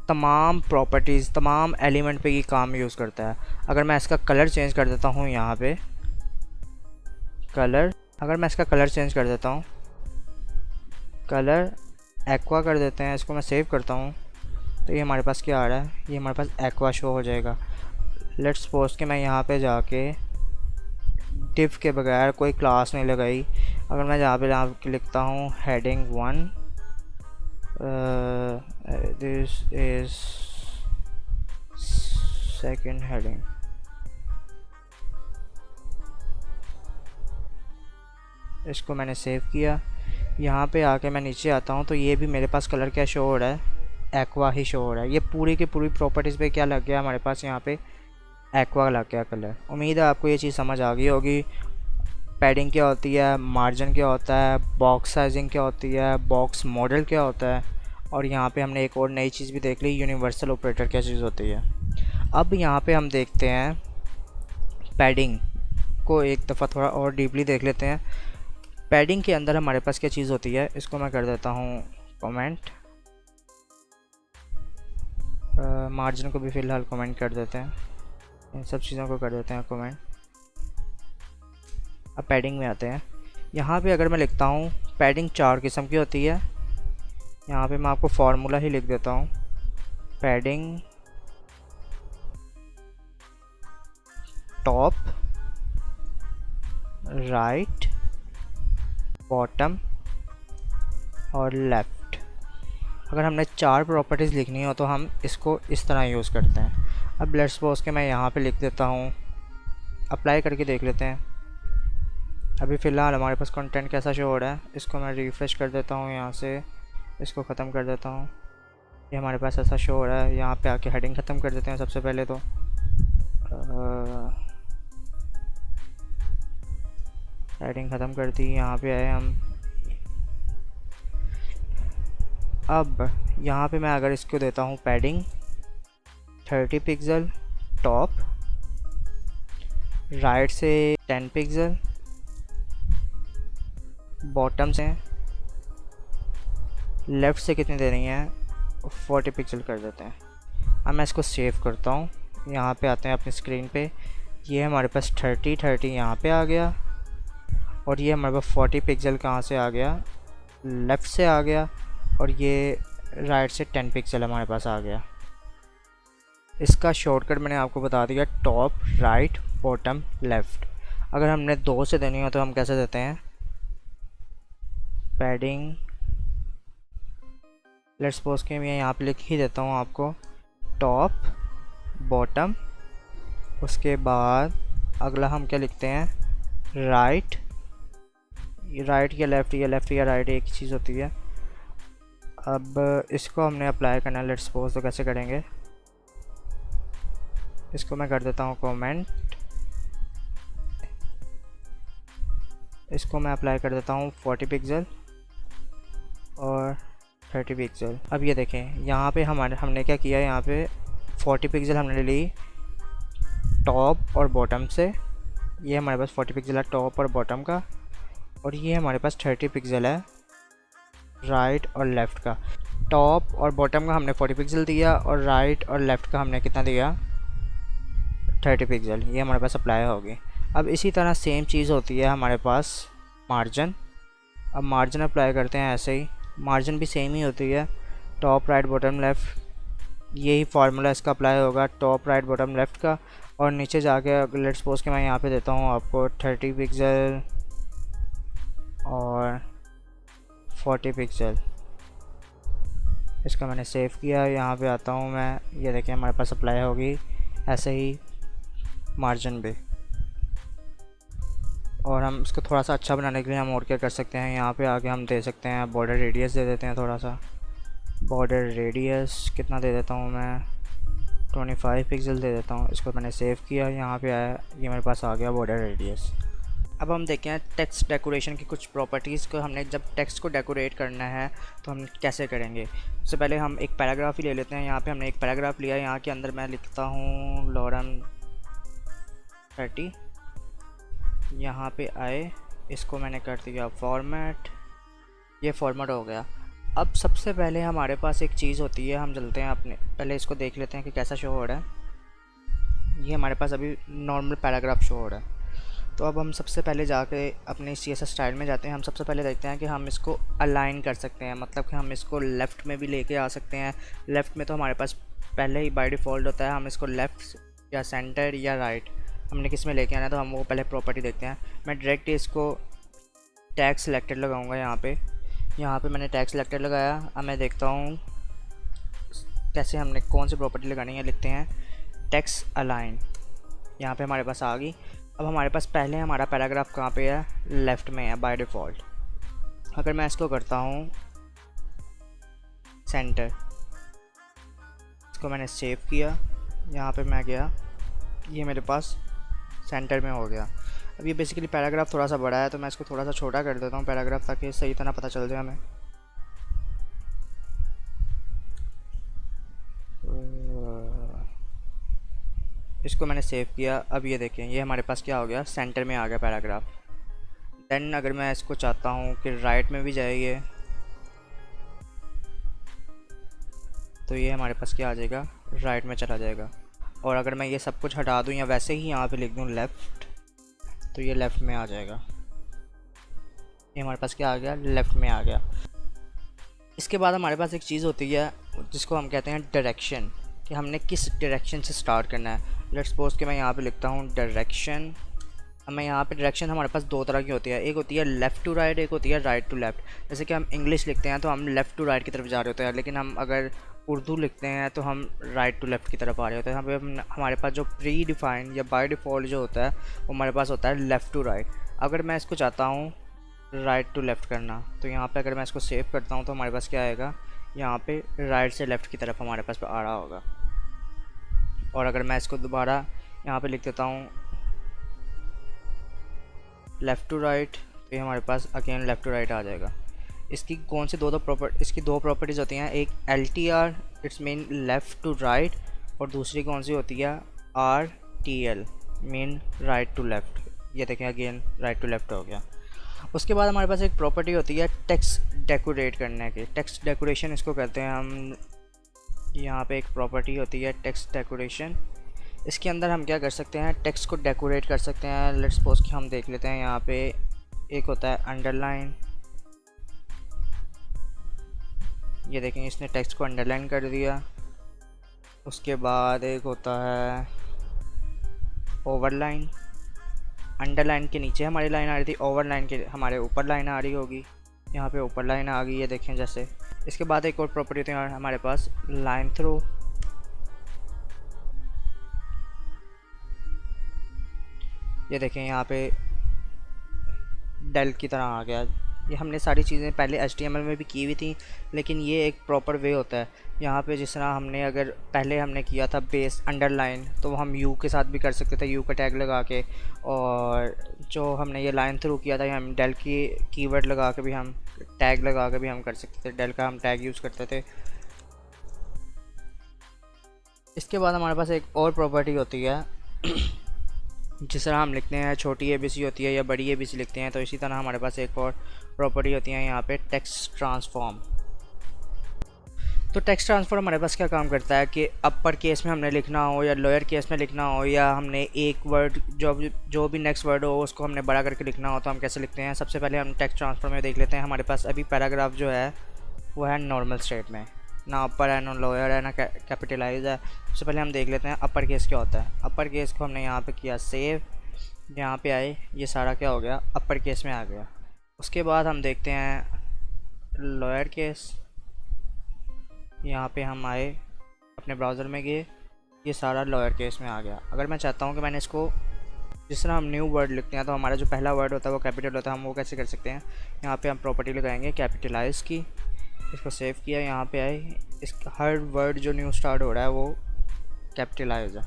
तमाम प्रॉपर्टीज़, तमाम एलिमेंट पे ये काम यूज़ करता है। अगर मैं इसका कलर चेंज कर देता हूँ, यहाँ पे कलर, अगर मैं इसका कलर चेंज कर देता हूँ, कलर एक्वा कर देते हैं, इसको मैं सेव करता हूँ तो ये हमारे पास क्या आ रहा है, ये हमारे पास एक्वा शो हो जाएगा। लेट्स सपोज कि मैं यहाँ पे जाके डिफ के बगैर कोई क्लास नहीं लगाई, अगर मैं यहाँ पे लिखता हूँ heading 1, this is second heading, इसको मैंने सेव किया। यहाँ पे आके मैं नीचे आता हूँ तो ये भी मेरे पास कलर क्या शो हो रहा है, एक्वा ही शो हो रहा है। ये पूरी की पूरी प्रॉपर्टीज़ पे क्या लग गया हमारे पास, यहाँ पे एक्वा लग गया कलर। उम्मीद है आपको ये चीज़ समझ आ गई होगी। पैडिंग क्या होती है, मार्जिन क्या होता है, बॉक्स साइजिंग क्या होती है, बॉक्स मॉडल क्या होता है, और यहाँ पे हमने एक और नई चीज़ भी देख ली, यूनिवर्सल ऑपरेटर क्या चीज़ होती है। अब यहाँ पे हम देखते हैं पैडिंग को एक दफ़ा थोड़ा और डीपली देख लेते हैं। पैडिंग के अंदर हमारे पास क्या चीज़ होती है, इसको मैं कर देता हूँ कमेंट, मार्जिन को भी फ़िलहाल कमेंट कर देते हैं, इन सब चीज़ों को कर देते हैं कमेंट। अब पैडिंग में आते हैं। यहाँ पे अगर मैं लिखता हूँ पैडिंग 4 किस्म की होती है, यहाँ पे मैं आपको फार्मूला ही लिख देता हूँ, पैडिंग टॉप, राइट, बॉटम और लेफ़्ट। अगर हमने 4 प्रॉपर्टीज़ लिखनी हो तो हम इसको इस तरह यूज़ करते हैं। अब लेट्स सपोज के मैं यहाँ पे लिख देता हूँ, अप्लाई करके देख लेते हैं। अभी फ़िलहाल हमारे पास कंटेंट कैसा शो हो रहा है, इसको मैं रिफ़्रेश कर देता हूँ, यहाँ से इसको ख़त्म कर देता हूँ, ये हमारे पास ऐसा शो हो रहा है। यहाँ पे आके हेडिंग ख़त्म कर देते हैं सबसे पहले तो, हेडिंग ख़त्म कर दी। यहाँ पे आए हम, अब यहाँ पे मैं अगर इसको देता हूँ पैडिंग 30 पिक्सल टॉप, राइट से 10 पिक्सल, बॉटम से लेफ़्ट से कितनी दे रही हैं, 40 पिक्सल कर देते हैं। अब मैं इसको सेव करता हूँ, यहाँ पे आते हैं अपनी स्क्रीन पे, ये हमारे पास 30 यहाँ पे आ गया। और ये हमारे पास 40 पिक्सल कहाँ से आ गया, लेफ़्ट से आ गया, और ये राइट से 10 पिक्सल हमारे पास आ गया। इसका शॉर्टकट मैंने आपको बता दिया, टॉप राइट बॉटम लेफ़्ट। अगर हमने 2 से देनी हो तो हम कैसे देते हैं, पैडिंग, लेट्स सपोज के मैं यहाँ पे लिख ही देता हूँ आपको, टॉप बॉटम, उसके बाद अगला हम क्या लिखते हैं, राइट, राइट या लेफ़्ट, या लेफ़्ट या राइट एक ही चीज़ होती है। अब इसको हमने अप्लाई करना है, लेट्स सपोज, तो कैसे करेंगे, इसको मैं कर देता हूँ कमेंट, इसको मैं अप्लाई कर देता हूँ 40 पिक्सल और 30 पिक्सल। अब ये देखें यहाँ पे हमने क्या किया, यहाँ पे 40 पिक्सल हमने ली टॉप और बॉटम से, ये हमारे पास 40 पिक्सल है टॉप और बॉटम का, और ये हमारे पास 30 पिक्सल है राइट और लेफ़्ट का। टॉप और बॉटम का हमने 40 पिक्सल दिया और राइट और लेफ़्ट का हमने कितना दिया, 30 पिक्सल, ये हमारे पास अप्लाई होगी। अब इसी तरह सेम चीज़ होती है हमारे पास मार्जिन। अब मार्जिन अप्लाई करते हैं ऐसे ही, मार्जिन भी सेम ही होती है, टॉप राइट बॉटम लेफ़्ट, यही फार्मूला इसका अप्लाई होगा, टॉप राइट बॉटम लेफ़्ट का। और नीचे जाके लेट्स सपोज कि मैं यहाँ पे देता हूँ आपको 30 पिक्सल और 40 पिक्सल, इसका मैंने सेव किया, यहाँ पे आता हूँ मैं, ये देखिए हमारे पास अप्लाई होगी ऐसे ही मार्जिन भी। और हम इसको थोड़ा सा अच्छा बनाने के लिए हम और क्या कर सकते हैं, यहाँ पे आके हम दे सकते हैं बॉर्डर रेडियस दे देते हैं, थोड़ा सा बॉर्डर रेडियस कितना दे देता हूँ मैं, 25 पिक्सल दे देता हूँ। इसको मैंने सेव किया, यहाँ पे आया, ये मेरे पास आ गया बॉर्डर रेडियस। अब हम देखते हैं टेक्स्ट डेकोरेशन की कुछ प्रॉपर्टीज़ को, हमने जब टेक्स्ट को डेकोरेट करना है तो हम कैसे करेंगे। सबसे पहले हम एक पैराग्राफ ही ले लेते हैं, यहाँ पे हमने एक पैराग्राफ लिया, यहाँ के अंदर मैं लिखता हूँ लॉरम 30, यहाँ पे आए, इसको मैंने कर दिया फॉर्मेट, ये फॉर्मेट हो गया। अब सबसे पहले हमारे पास एक चीज़ होती है, हम चलते हैं अपने, पहले इसको देख लेते हैं कि कैसा शो हो रहा है। ये हमारे पास अभी नॉर्मल पैराग्राफ शो हो रहा है। तो अब हम सबसे पहले जाके अपने CSS स्टाइल में जाते हैं, हम सबसे पहले देखते हैं कि हम इसको अलाइन कर सकते हैं, मतलब कि हम इसको लेफ़्ट में भी लेके आ सकते हैं। लेफ़्ट में तो हमारे पास पहले ही बाय डिफ़ॉल्ट होता है, हम इसको लेफ़्ट या सेंटर या राइट हमने किस में लेके आना है, तो हम वो पहले प्रॉपर्टी देखते हैं। मैं डायरेक्ट इसको टैग सिलेक्टेड लगाऊंगा, यहाँ पे मैंने टैग सिलेक्टेड लगाया। अब मैं देखता हूँ कैसे हमने कौन सी प्रॉपर्टी लगानी है, लिखते हैं टेक्स्ट अलाइन, यहाँ पे हमारे पास आ गई। अब हमारे पास पहले हमारा पैराग्राफ कहाँ पे है, लेफ़्ट में है बाय डिफ़ॉल्ट। अगर मैं इसको करता हूँ सेंटर, इसको मैंने सेव किया, यहाँ पे मैं गया, ये मेरे पास सेंटर में हो गया। अब ये बेसिकली पैराग्राफ थोड़ा सा बड़ा है तो मैं इसको थोड़ा सा छोटा कर देता हूँ पैराग्राफ, ताकि सही तरह पता चल जाए हमें। इसको मैंने सेव किया, अब ये देखें ये हमारे पास क्या हो गया, सेंटर में आ गया पैराग्राफ। देन अगर मैं इसको चाहता हूँ कि राइट में भी जाइए तो ये हमारे पास क्या आ जाएगा, राइट में चला जाएगा। और अगर मैं ये सब कुछ हटा दूँ या वैसे ही यहाँ पे लिख दूँ लेफ़्ट, तो ये लेफ़्ट में आ जाएगा, ये हमारे पास क्या आ गया, लेफ़्ट में आ गया। इसके बाद हमारे पास एक चीज़ होती है जिसको हम कहते हैं डायरेक्शन, कि हमने किस डायरेक्शन से स्टार्ट करना है। लेट्स सपोज कि मैं यहाँ पे लिखता हूँ डायरेक्शन। अब मैं यहाँ पे डायरेक्शन हमारे पास दो तरह की होती है, एक होती है लेफ़्ट टू राइट, एक होती है राइट टू लेफ़्ट। जैसे कि हम इंग्लिश लिखते हैं तो हम लेफ़्ट टू राइट की तरफ जा रहे होते हैं, लेकिन हम अगर उर्दू लिखते हैं तो हम राइट टू लेफ़्ट की तरफ आ रहे होते हैं। यहाँ पे हमारे पास जो प्री डिफाइंड या बाय डिफ़ॉल्ट जो होता है वो हमारे पास होता है लेफ़्ट टू राइट। अगर मैं इसको चाहता हूँ राइट टू लेफ़्ट करना, तो यहाँ पे अगर मैं इसको सेव करता हूँ तो हमारे पास क्या आएगा, यहाँ पे राइट से लेफ़्ट की तरफ हमारे पास आ रहा होगा। और अगर मैं इसको दोबारा यहाँ पे लिख देता हूँ लेफ़्ट टू राइट, तो ये हमारे पास अगेन लेफ़्ट टू राइट आ जाएगा। इसकी कौन सी इसकी दो प्रॉपर्टीज़ होती हैं, एक LTR it's mean left to right, और दूसरी कौन सी होती है RTL mean right to left. ये देखें अगेन राइट टू लेफ़्ट हो गया। उसके बाद हमारे पास एक प्रॉपर्टी होती है टेक्स्ट डेकोरेट करने की, टेक्स्ट डेकोरेशन इसको कहते हैं हम। यहाँ पे एक प्रॉपर्टी होती है टेक्स्ट डेकोरेशन, इसके अंदर हम क्या कर सकते हैं, टेक्स्ट को डेकोरेट कर सकते हैं। लेट्स सपोज कि हम देख लेते हैं यहाँ पे एक होता है अंडरलाइन, ये देखें इसने टेक्स्ट को अंडरलाइन कर दिया। उसके बाद एक होता है ओवरलाइन, अंडरलाइन के नीचे हमारी लाइन आ रही थी, ओवरलाइन के हमारे ऊपर लाइन आ रही होगी, यहाँ पे ऊपर लाइन आ गई है देखें जैसे। इसके बाद एक और प्रॉपर्टी होती है हमारे पास लाइन थ्रू, ये देखें यहाँ पे डेल की तरह आ गया। ये हमने सारी चीज़ें पहले HTML में भी की हुई थी, लेकिन ये एक प्रॉपर वे होता है। यहाँ पे जिस तरह हमने अगर पहले हमने किया था बेस अंडरलाइन, तो वो हम यू के साथ भी कर सकते थे, यू का टैग लगा के। और जो हमने ये लाइन थ्रू किया था, हम डेल की कीवर्ड लगा के भी, हम टैग लगा के भी हम कर सकते थे, डेल का हम टैग यूज़ करते थे। इसके बाद हमारे पास एक और प्रॉपर्टी होती है जिस तरह हम लिखते हैं छोटी ABC होती है या बड़ी ABC लिखते हैं, तो इसी तरह हमारे पास एक और प्रॉपर्टी होती है यहाँ पे टेक्स्ट ट्रांसफॉर्म। तो टेक्स्ट ट्रांसफॉर्म हमारे पास क्या काम करता है कि अपर केस में हमने लिखना हो या लोअर केस में लिखना हो, या हमने एक वर्ड जो भी नेक्स्ट वर्ड हो उसको हमने बड़ा करके लिखना हो, तो हम कैसे लिखते हैं। सबसे पहले हम टेक्स्ट ट्रांसफॉर्म में देख लेते हैं। हमारे पास अभी पैराग्राफ जो है वो है नॉर्मल स्टेट में, ना अपर है ना लोअर है ना कैपिटलाइज है। सबसे पहले हम देख लेते हैं अपर केस क्या होता है। अपर केस को हमने यहाँ पे किया सेव, यहाँ पे आए ये सारा क्या हो गया अपर केस में आ गया। उसके बाद हम देखते हैं लोअर केस, यहाँ पे हम आए अपने ब्राउज़र में गए, ये सारा लोअर केस में आ गया। अगर मैं चाहता हूँ कि मैंने इसको, जिस तरह हम न्यू वर्ड लिखते हैं तो हमारा जो पहला वर्ड होता है वो कैपिटल होता है, हम वो कैसे कर सकते हैं। यहाँ पे हम प्रॉपर्टी लगाएंगे कैपिटलाइज की, इसको सेव किया, यहाँ पे आए, इस हर वर्ड जो न्यू स्टार्ट हो रहा है वो कैपिटलाइज है।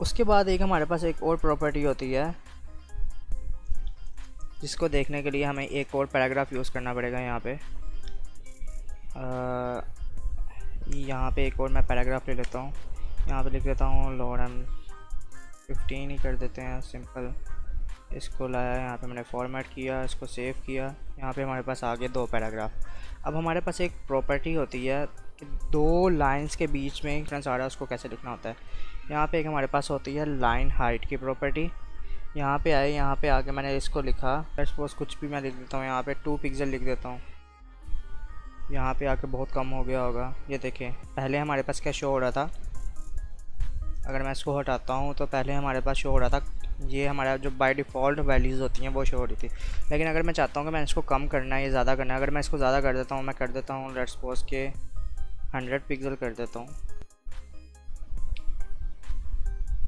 उसके बाद एक हमारे पास एक और प्रॉपर्टी होती है जिसको देखने के लिए हमें एक और पैराग्राफ यूज़ करना पड़ेगा। यहाँ पे एक और मैं पैराग्राफ ले लेता हूँ, यहाँ पे लिख लेता हूँ लॉरम 15 ही कर देते हैं सिंपल। इसको लाया, यहाँ पे मैंने फॉर्मेट किया, इसको सेव किया, यहाँ पे हमारे पास आ गए 2 पैराग्राफ। अब हमारे पास एक प्रॉपर्टी होती है कि 2 लाइंस के बीच में डिफरेंस आ रहा है उसको कैसे लिखना होता है। यहाँ पे एक हमारे पास होती है लाइन हाइट की प्रॉपर्टी। यहाँ पे आए, यहाँ पे आके मैंने इसको लिखा, सपोज कुछ भी मैं लिख देता हूँ, यहाँ पे 2 पिक्सल लिख देता हूँ, यहाँ पे आके बहुत कम हो गया होगा। ये देखें पहले हमारे पास क्या शो हो रहा था, अगर मैं इसको हटाता हूँ तो पहले हमारे पास शो हो रहा था, ये हमारा जो बाय डिफ़ॉल्ट वैल्यूज़ होती हैं वो शो हो रही थी। लेकिन अगर मैं चाहता हूँ कि मैं इसको कम करना है या ज़्यादा करना है, अगर मैं इसको ज़्यादा कर देता हूँ, मैं कर देता हूँ लेट्स सपोज के 100 पिक्सल कर देता हूँ।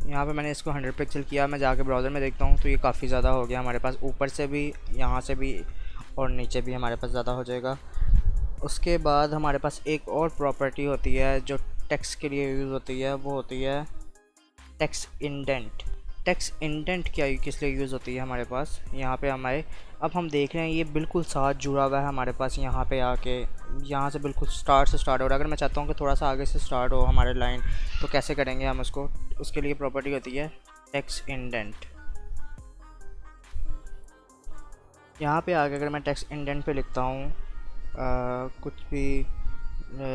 यहाँ पे मैंने इसको 100 पिक्सल किया, मैं जाके ब्राउज़र में देखता हूँ तो ये काफ़ी ज़्यादा हो गया हमारे पास, ऊपर से भी, यहाँ से भी और नीचे भी हमारे पास ज़्यादा हो जाएगा। उसके बाद हमारे पास एक और प्रॉपर्टी होती है जो टेक्स्ट के लिए यूज़ होती है, वो होती है टेक्स्ट इंडेंट। टेक्स्ट इंडेंट क्या किस लिए यूज़ होती है हमारे पास, यहाँ पे हम आए, अब हम देख रहे हैं ये बिल्कुल साथ जुड़ा हुआ है हमारे पास। यहाँ पे आके यहाँ से बिल्कुल स्टार्ट से स्टार्ट हो रहा है। अगर मैं चाहता हूँ कि थोड़ा सा आगे से स्टार्ट हो हमारे लाइन, तो कैसे करेंगे हम उसको, उसके लिए प्रॉपर्टी होती है टेक्स्ट इंडेंट। यहाँ पे आगे अगर मैं टेक्स्ट इंडेंट पे लिखता हूँ कुछ भी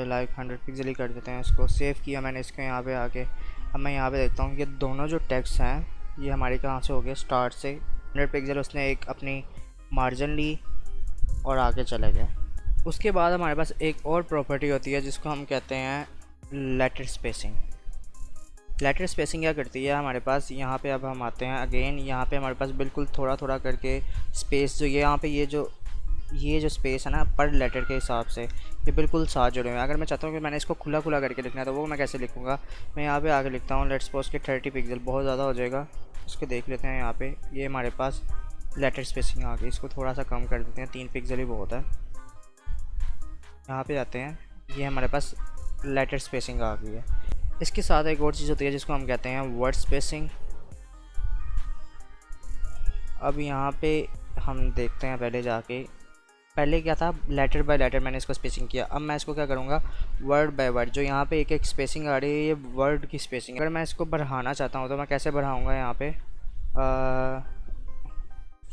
लाइक 100 पिक्सल ही कर देते हैं, इसको सेव किया मैंने, इसको यहाँ पे आके अब मैं यहाँ पे देखता हूँ ये दोनों जो टेक्स्ट हैं ये हमारे कहाँ से हो गए, स्टार्ट से 100 पिक्सल उसने एक अपनी मार्जिन ली और आगे चले गए। उसके बाद हमारे पास एक और प्रॉपर्टी होती है जिसको हम कहते हैं लेटर स्पेसिंग। लेटर स्पेसिंग क्या करती है हमारे पास, यहाँ पे अब हम आते हैं अगेन, यहाँ पे हमारे पास बिल्कुल थोड़ा थोड़ा करके स्पेस जो ये यहाँ पे ये जो स्पेस है ना पर लेटर के हिसाब से ये बिल्कुल साथ जुड़े हुए हैं। अगर मैं चाहता हूँ कि मैंने इसको खुला खुला करके लिखना है तो वो मैं कैसे लिखूँगा, मैं यहाँ पे आगे लिखता हूँ लेट्स सपोज के 30 पिक्सल, बहुत ज़्यादा हो जाएगा, इसको देख लेते हैं। यहाँ पे ये हमारे पास लेटर स्पेसिंग आ गई, इसको थोड़ा सा कम कर देते हैं, 3 पिक्सल ही बहुत है। यहाँ पे आते हैं, ये हमारे पास लेटर स्पेसिंग आ गई है। इसके साथ एक और चीज़ होती है जिसको हम कहते हैं वर्ड स्पेसिंग। अब यहाँ पे हम देखते हैं, पहले क्या था लेटर बाय लेटर मैंने इसको स्पेसिंग किया, अब मैं इसको क्या करूँगा वर्ड बाय वर्ड, जो यहाँ पे एक एक स्पेसिंग आ रही है ये वर्ड की स्पेसिंग। अगर मैं इसको बढ़ाना चाहता हूँ तो मैं कैसे बढ़ाऊँगा, यहाँ पे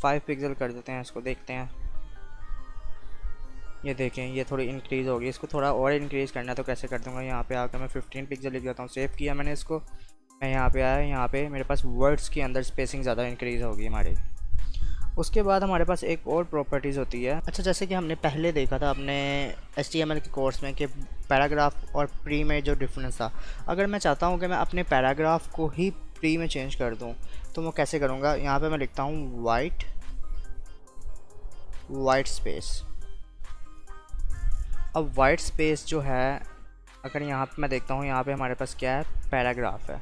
5 पिक्सल कर देते हैं, इसको देखते हैं। ये देखें ये थोड़ी इंक्रीज़ होगी, इसको थोड़ा और इंक्रीज़ करना है तो कैसे कर दूँगा, यहाँ पे आकर मैं 15 पिक्सल लिख देता हूँ, सेव किया मैंने इसको, मैं यहाँ पे आया, यहाँ पे मेरे पास वर्ड्स के अंदर स्पेसिंग ज़्यादा इंक्रीज़ होगी हमारी। उसके बाद हमारे पास एक और प्रॉपर्टीज़ होती है। अच्छा, जैसे कि हमने पहले देखा था अपने HTML के कोर्स में कि पैराग्राफ और प्री में जो डिफरेंस था, अगर मैं चाहता हूँ कि मैं अपने पैराग्राफ को ही प्री में चेंज कर दूँ तो मैं कैसे करूँगा। यहाँ पे मैं लिखता हूँ वाइट स्पेस। अब वाइट स्पेस जो है, अगर यहाँ पे मैं देखता हूँ, यहाँ पे हमारे पास क्या है, पैराग्राफ है।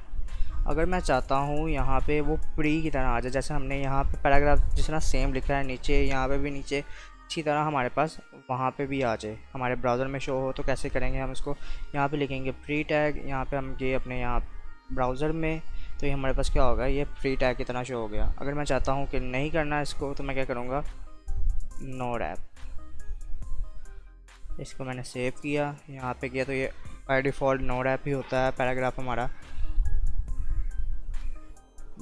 अगर मैं चाहता हूँ यहाँ पे वो प्री की तरह आ जाए, जैसे हमने यहाँ पे पैराग्राफ जिस तरह सेम लिखा है नीचे, यहाँ पे भी नीचे अच्छी तरह हमारे पास वहाँ पे भी आ जाए, हमारे ब्राउज़र में शो हो, तो कैसे करेंगे हम इसको। यहाँ पे लिखेंगे प्री टैग, यहाँ पे हम ये अपने यहाँ ब्राउज़र में, तो ये हमारे पास क्या होगा, ये प्री टैग की तरह शो हो गया। अगर मैं चाहता हूँ कि नहीं करना इसको, तो मैं क्या करूँगा, नो रैप। इसको मैंने सेव किया, यहाँ पे किया, तो ये बाय डिफ़ॉल्ट नो रैप ही होता है पैराग्राफ हमारा।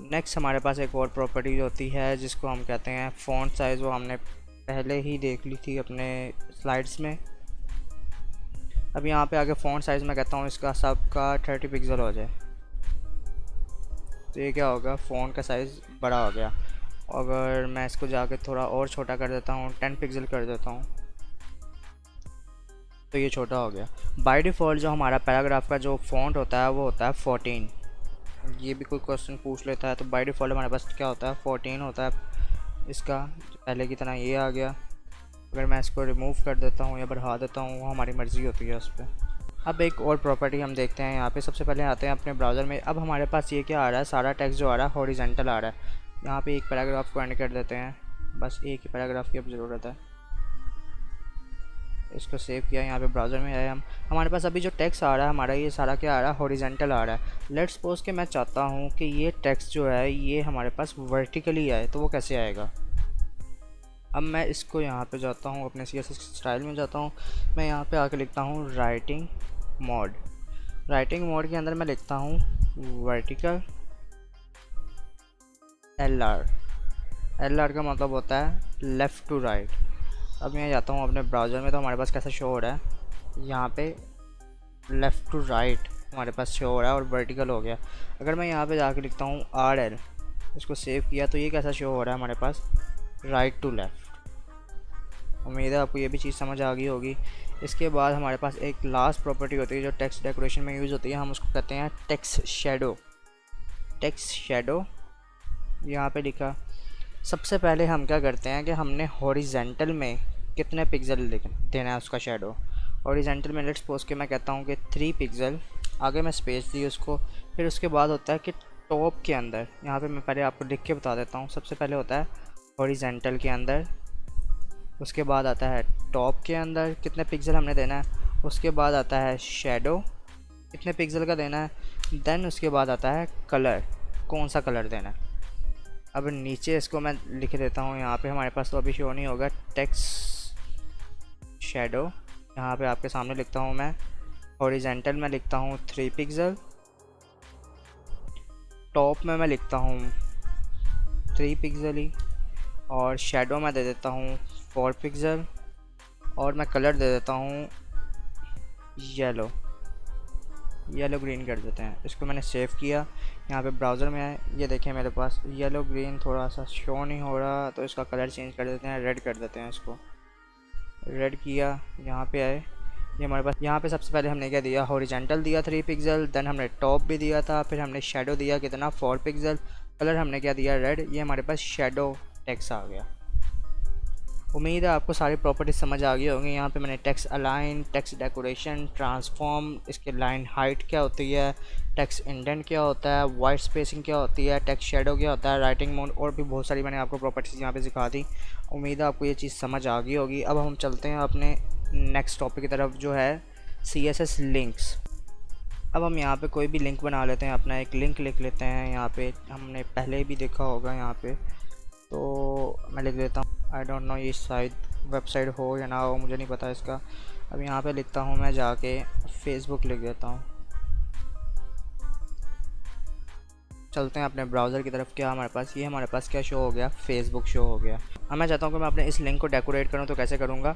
नेक्स्ट हमारे पास एक और प्रॉपर्टी होती है जिसको हम कहते हैं फ़ॉन्ट साइज़। वो हमने पहले ही देख ली थी अपने स्लाइड्स में। अब यहाँ पे आगे फ़ॉन्ट साइज़ मैं कहता हूँ इसका सबका 30 पिक्सल हो जाए, तो ये क्या होगा, फ़ॉन्ट का साइज़ बड़ा हो गया। अगर मैं इसको जाके थोड़ा और छोटा कर देता हूँ, 10 पिक्सल कर देता हूँ, तो ये छोटा हो गया। बाय डिफ़ॉल्ट जो हमारा पैराग्राफ का जो फ़ॉन्ट होता है वो होता है 14। ये भी कोई क्वेश्चन पूछ लेता है तो बाय डिफ़ॉल्ट हमारे पास क्या होता है, 14 होता है इसका, पहले की तरह ये आ गया। अगर मैं इसको रिमूव कर देता हूँ या बढ़ा देता हूँ, वो हमारी मर्ज़ी होती है उस पर। अब एक और प्रॉपर्टी हम देखते हैं यहाँ पे। सबसे पहले आते हैं अपने ब्राउज़र में। अब हमारे पास ये क्या आ रहा है, सारा टेक्स्ट जो आ रहा है हॉरिजॉन्टल आ रहा है। यहाँ पे एक पैराग्राफ को एंड कर देते हैं, बस एक ही पैराग्राफ की अब ज़रूरत है। इसको सेव किया, यहाँ पे ब्राउज़र में आए हम, हमारे पास अभी जो टेक्स्ट आ रहा है हमारा, ये सारा क्या आ रहा है, हॉरिजॉन्टल आ रहा है। लेट्स सपोज कि मैं चाहता हूँ कि ये टेक्स्ट जो है ये हमारे पास वर्टिकली आए, तो वो कैसे आएगा। अब मैं इसको यहाँ पे जाता हूँ, अपने CSS स्टाइल में जाता हूँ, मैं यहाँ पे आके लिखता हूँ राइटिंग मोड। राइटिंग मोड के अंदर मैं लिखता हूँ वर्टिकल LR का मतलब होता है लेफ़्ट टू राइट। अब मैं जाता हूँ अपने ब्राउज़र में, तो हमारे पास कैसा शो हो रहा है, यहाँ पे लेफ़्ट टू राइट हमारे पास शो हो रहा है और वर्टिकल हो गया। अगर मैं यहाँ पे जाके लिखता हूँ RL, इसको सेव किया, तो ये कैसा शो हो रहा है हमारे पास, राइट टू लेफ़्ट। उम्मीद है आपको ये भी चीज़ समझ आ गई होगी। इसके बाद हमारे पास एक लास्ट प्रॉपर्टी होती है जो टेक्स्ट डेकोरेशन में यूज़ होती है, हम उसको कहते हैं टेक्स्ट शैडो। टेक्स्ट शैडो यहाँ पे लिखा। सबसे पहले हम क्या करते हैं कि हमने हॉरिजेंटल में कितने पिक्सल देना है उसका शेडो। हॉरिजेंटल में लेट्स सपोज के मैं कहता हूँ कि 3 पिक्सल, आगे मैं स्पेस दी उसको। फिर उसके बाद होता है कि टॉप के अंदर, यहाँ पे मैं पहले आपको लिख के बता देता हूँ। सबसे पहले होता है हॉरिजेंटल के अंदर, उसके बाद आता है टॉप के अंदर कितने पिक्सल हमने देना है, उसके बाद आता है शेडो कितने पिक्सल का देना है, देन उसके बाद आता है कलर, कौन सा कलर देना है। अब नीचे इसको मैं लिख देता हूँ, यहाँ पे हमारे पास तो अभी शो नहीं होगा, टेक्स्ट शेडो। यहाँ पे आपके सामने लिखता हूँ मैं, हॉरिजेंटल में लिखता हूँ 3 पिक्सल, टॉप में मैं लिखता हूँ 3 पिक्सल ही, और शेडो में दे देता हूँ 4 पिक्सल, और मैं कलर दे देता हूँ येलो ग्रीन कर देते हैं। इसको मैंने सेव किया, यहाँ पे ब्राउज़र में है, ये देखें मेरे पास येलो ग्रीन थोड़ा सा शो नहीं हो रहा, तो इसका कलर चेंज कर देते हैं, रेड कर देते हैं। इसको रेड किया, यहाँ पे आए, ये हमारे पास यहाँ पे सबसे पहले हमने क्या दिया, हॉरिजेंटल दिया 3 पिक्सल, देन हमने टॉप भी दिया था, फिर हमने शेडो दिया कितना, 4 पिक्सल, कलर हमने क्या दिया, रेड। ये हमारे पास शेडो टेक्स्ट आ गया। उम्मीद है आपको सारी प्रॉपर्टीज समझ आ गई होंगी। यहाँ पे मैंने text align, text decoration, transform, इसके लाइन हाइट क्या होती है, टेक्स्ट इंडेंट क्या होता है, वाइट स्पेसिंग क्या होती है, टेक्स्ट शेडो क्या होता है, राइटिंग मोड, और भी बहुत सारी मैंने आपको प्रॉपर्टीज़ यहाँ पे सिखा दी। उम्मीद है आपको ये चीज़ समझ आ गई होगी। अब हम चलते हैं अपने नेक्स्ट टॉपिक की तरफ जो है CSS लिंक्स। अब हम यहाँ पे कोई भी लिंक बना लेते हैं, अपना एक लिंक लिख लेते हैं। यहाँ पे हमने पहले भी देखा होगा, यहाँ पे तो मैं लिख देता हूँ, आई डोंट नो ये शायद वेबसाइट हो या ना हो, मुझे नहीं पता इसका। अब यहाँ पे लिखता हूँ मैं, जाके फेसबुक लिख देता हूँ। चलते हैं अपने ब्राउज़र की तरफ। क्या हमारे पास, ये हमारे पास क्या शो हो गया, फेसबुक शो हो गया। अब मैं चाहता हूँ कि मैं अपने इस लिंक को डेकोरेट करूँ, तो कैसे करूँगा।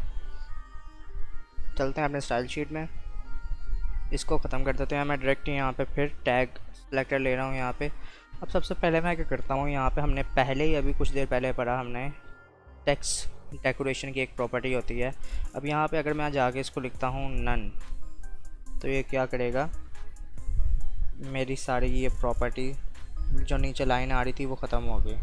चलते हैं अपने स्टाइल शीट में, इसको ख़त्म कर देते हैं। मैं डायरेक्ट यहाँ पे फिर टैग सेलेक्टर ले रहा हूँ यहाँ पे, अब सबसे पहले मैं क्या करता हूँ, यहाँ पे हमने पहले ही अभी कुछ देर पहले पढ़ा हमने टेक्स्ट डेकोरेशन की एक प्रॉपर्टी होती है। अब यहाँ पे अगर मैं जाके इसको लिखता हूँ नन, तो ये क्या करेगा, मेरी सारी ये प्रॉपर्टी जो नीचे लाइन आ रही थी वो ख़त्म हो गई।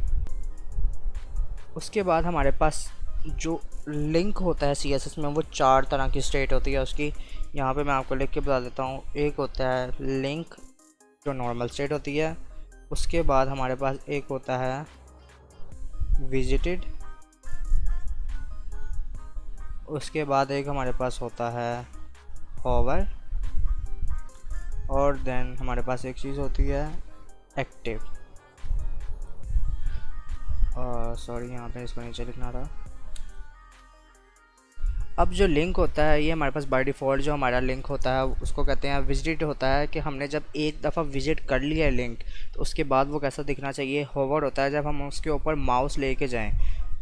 उसके बाद हमारे पास जो लिंक होता है CSS में वो 4 तरह की स्टेट होती है उसकी। यहाँ पे मैं आपको लिख के बता देता हूँ। एक होता है लिंक जो नॉर्मल स्टेट होती है, उसके बाद हमारे पास एक होता है विजिटेड, उसके बाद एक हमारे पास होता है होवर, और देन हमारे पास एक चीज़ होती है एक्टिव। सॉरी यहाँ पे इसको नीचे लिखना था। अब जो लिंक होता है ये हमारे पास बाय डिफ़ॉल्ट जो हमारा लिंक होता है उसको कहते हैं विजिट होता है, कि हमने जब एक दफ़ा विजिट कर लिया है लिंक तो उसके बाद वो कैसा दिखना चाहिए। होवर होता है जब हम उसके ऊपर माउस लेके जाएं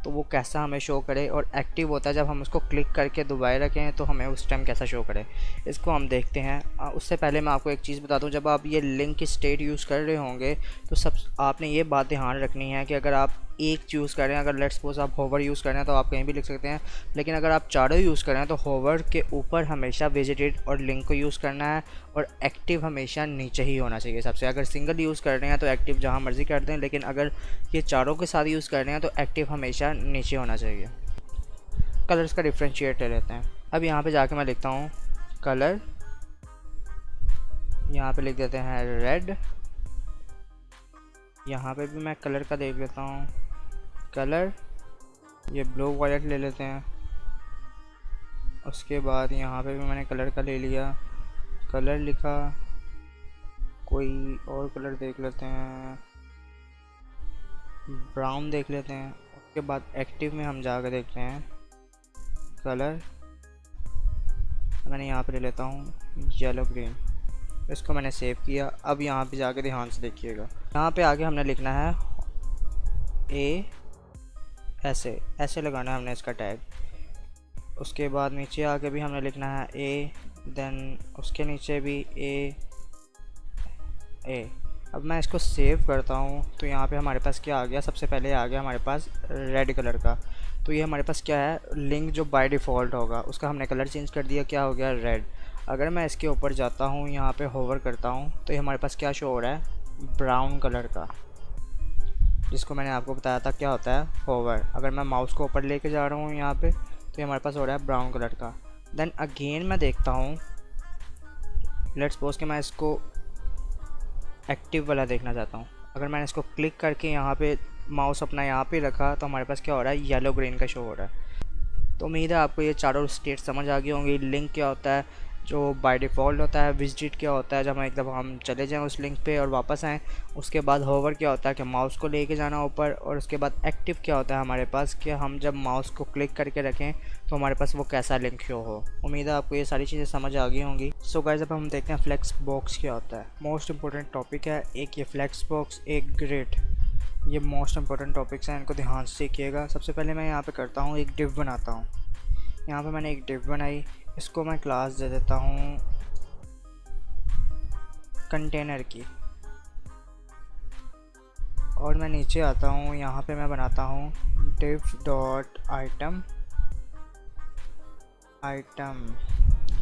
तो वो कैसा हमें शो करे, और एक्टिव होता है जब हम उसको क्लिक करके दबाए रखें तो हमें उस टाइम कैसा शो करे। इसको हम देखते हैं। उससे पहले मैं आपको एक चीज़ बता दूं, जब आप ये लिंक की स्टेट यूज़ कर रहे होंगे तो सब आपने ये बात ध्यान रखनी है कि अगर आप एक चूज़ कर रहे हैं, अगर लेट्स सपोज आप होवर यूज़ कर रहे हैं तो आप कहीं भी लिख सकते हैं, लेकिन अगर आप चारों यूज़ कर रहे हैं तो होवर के ऊपर हमेशा विजिटेड और लिंक को यूज़ करना है, और एक्टिव हमेशा नीचे ही होना चाहिए सबसे। अगर सिंगल यूज़ कर रहे हैं तो एक्टिव जहाँ मर्ज़ी कर दें, लेकिन अगर ये चारों के साथ यूज़ कर रहे हैं तो एक्टिव हमेशा नीचे होना चाहिए। कलर्स का डिफ्रेंशिएट ले लेते हैं। अब यहाँ पे जाके मैं लिखता हूँ कलर, यहाँ पे लिख देते हैं रेड, यहाँ पे भी मैं कलर का देख लेता हूँ कलर, ये ब्लू वायलेट ले लेते हैं। उसके बाद यहाँ पे भी मैंने कलर का ले लिया, कलर लिखा, कोई और कलर देख लेते हैं, ब्राउन देख लेते हैं। उसके बाद एक्टिव में हम जाकर देखते हैं कलर, मैंने यहाँ पे ले लेता हूँ येलो ग्रीन, इसको मैंने सेव किया। अब यहाँ पे जाके ध्यान से देखिएगा, यहाँ पे आगे हमने लिखना है ए, ऐसे लगाना है हमने इसका टैग। उसके बाद नीचे आके भी हमने लिखना है ए, देन उसके नीचे भी ए। अब मैं इसको सेव करता हूँ तो यहाँ पे हमारे पास क्या आ गया, सबसे पहले आ गया हमारे पास रेड कलर का। तो ये हमारे पास क्या है, लिंक जो बाय डिफ़ॉल्ट होगा उसका हमने कलर चेंज कर दिया, क्या हो गया रेड। अगर मैं इसके ऊपर जाता हूँ, यहाँ पे होवर करता हूँ तो ये हमारे पास क्या शो हो रहा है, ब्राउन कलर का, जिसको मैंने आपको बताया था क्या होता है होवर। अगर मैं माउस को ऊपर लेके जा रहा हूँ यहाँ पे तो ये हमारे पास हो रहा है ब्राउन कलर का। देन अगेन मैं देखता हूँ, लेट्स सपोज कि मैं इसको एक्टिव वाला देखना चाहता हूँ। अगर मैंने इसको क्लिक करके यहाँ पे माउस अपना यहाँ पे रखा तो हमारे पास क्या हो रहा है, येलो ग्रीन का शो हो रहा है। तो उम्मीद है आपको ये चारों स्टेट समझ आ गई होंगी। लिंक क्या होता है जो बाय डिफ़ॉल्ट होता है, विजिट क्या होता है जब हम एक दफ़ा हम चले जाएं उस लिंक पे और वापस आएँ, उसके बाद होवर क्या होता है कि माउस को लेके जाना ऊपर, और उसके बाद एक्टिव क्या होता है हमारे पास कि हम जब माउस को क्लिक करके रखें तो हमारे पास वो कैसा लिंक शो हो। उम्मीद है आपको ये सारी चीज़ें समझ आ गई होंगी। सो गाइस अब हम देखते हैं फ्लेक्स बॉक्स क्या होता है। मोस्ट इंपॉर्टेंट टॉपिक है एक ये फ्लेक्स बॉक्स, एक ग्रिड, ये मोस्ट इंपॉर्टेंट टॉपिक्स हैं, इनको ध्यान से सीखिएगा। सबसे पहले मैं यहाँ पे करता हूँ एक डिव बनाता हूँ। यहाँ पे मैंने एक डिव बनाई, इसको मैं क्लास दे देता हूँ कंटेनर की, और मैं नीचे आता हूँ, यहाँ पे मैं बनाता हूँ डिव डॉट आइटम,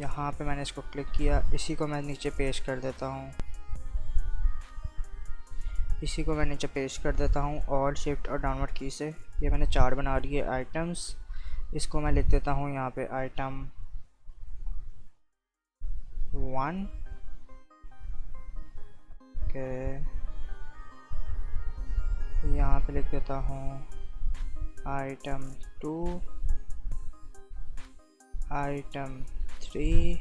यहाँ पे मैंने इसको क्लिक किया, इसी को मैं नीचे पेस्ट कर देता हूँ, और शिफ्ट और डाउनवर्ड की से ये मैंने 4 बना लिए आइटम्स। इसको मैं लिख देता हूँ यहाँ पे आइटम 1 के, यहाँ पे लिख देता हूँ आइटम 2, आइटम 3,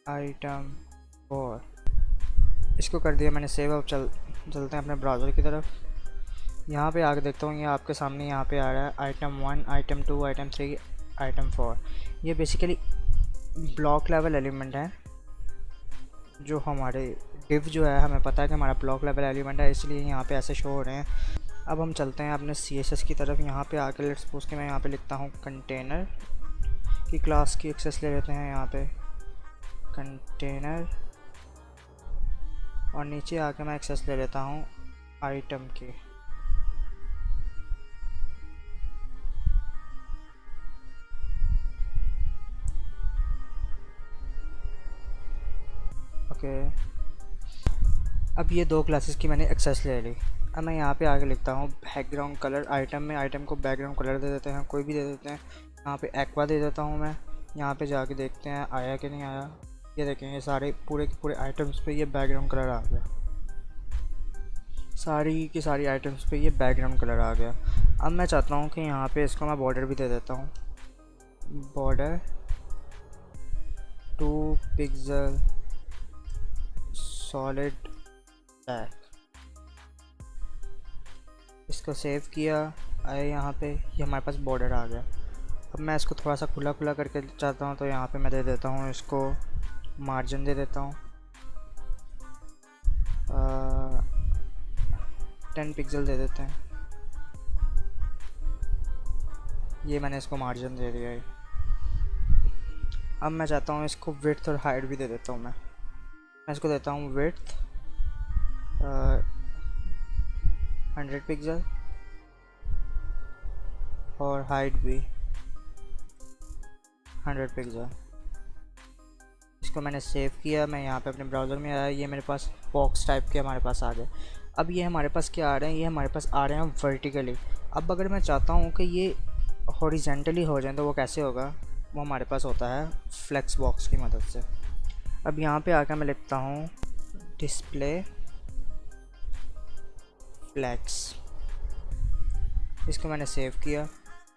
आइटम 4। इसको कर दिया मैंने सेव। अब चलते हैं अपने ब्राउज़र की तरफ। यहाँ पे आके देखता हूँ, ये आपके सामने यहाँ पे आ रहा है आइटम 1, आइटम 2, आइटम 3, आइटम 4। ये बेसिकली ब्लॉक लेवल एलिमेंट है जो हमारे डिव जो है, हमें पता है कि हमारा ब्लॉक लेवल एलिमेंट है, इसलिए यहाँ पे ऐसे शो हो रहे हैं। अब हम चलते हैं अपने CSS की तरफ। यहाँ पे आके लेट्स सपोज कि मैं यहाँ पे लिखता हूँ कंटेनर की क्लास की एक्सेस ले लेते हैं। यहाँ पे कंटेनर और नीचे आके मैं एक्सेस ले लेता हूँ आइटम की। ओके, अब ये दो क्लासेस की मैंने एक्सेस ले ली। अब मैं यहाँ पे आके लिखता हूँ बैकग्राउंड कलर। आइटम में आइटम को बैकग्राउंड कलर दे देते हैं, कोई भी दे देते हैं। यहाँ पे एक्वा दे देता हूँ मैं। यहाँ पे जाके देखते हैं आया कि नहीं आया। ये देखें, ये सारे पूरे के पूरे आइटम्स पे ये बैकग्राउंड कलर आ गया। सारी की सारी आइटम्स पे ये बैकग्राउंड कलर आ गया। अब मैं चाहता हूँ कि यहाँ पे इसको मैं बॉर्डर भी दे देता हूँ। Border 2 pixel solid black. इसको सेव किया, आए यहाँ पे, ये हमारे पास बॉर्डर आ गया। अब मैं इसको थोड़ा सा खुला खुला करके चाहता हूँ, तो यहाँ पे मैं दे देता हूँ इसको मार्जिन दे देता हूँ 10 पिक्सल दे देते हैं। ये मैंने इसको मार्जिन दे दिया है। अब मैं चाहता हूँ इसको विड्थ और हाइट भी दे देता हूँ। मैं इसको देता हूँ विड्थ 100 पिक्सल और हाइट भी 100 पिक्सल। इसको मैंने सेव किया, मैं यहाँ पे अपने ब्राउज़र में आया, ये मेरे पास बॉक्स टाइप के हमारे पास आ गए। अब ये हमारे पास क्या आ रहे हैं, ये हमारे पास आ रहे हैं वर्टिकली। अब अगर मैं चाहता हूँ कि ये हॉरिजेंटली हो जाए तो वो कैसे होगा, वो हमारे पास होता है फ्लेक्स बॉक्स की मदद से। अब यहाँ पे आकर मैं लिखता हूँ डिस्प्ले फ्लेक्स। इसको मैंने सेव किया,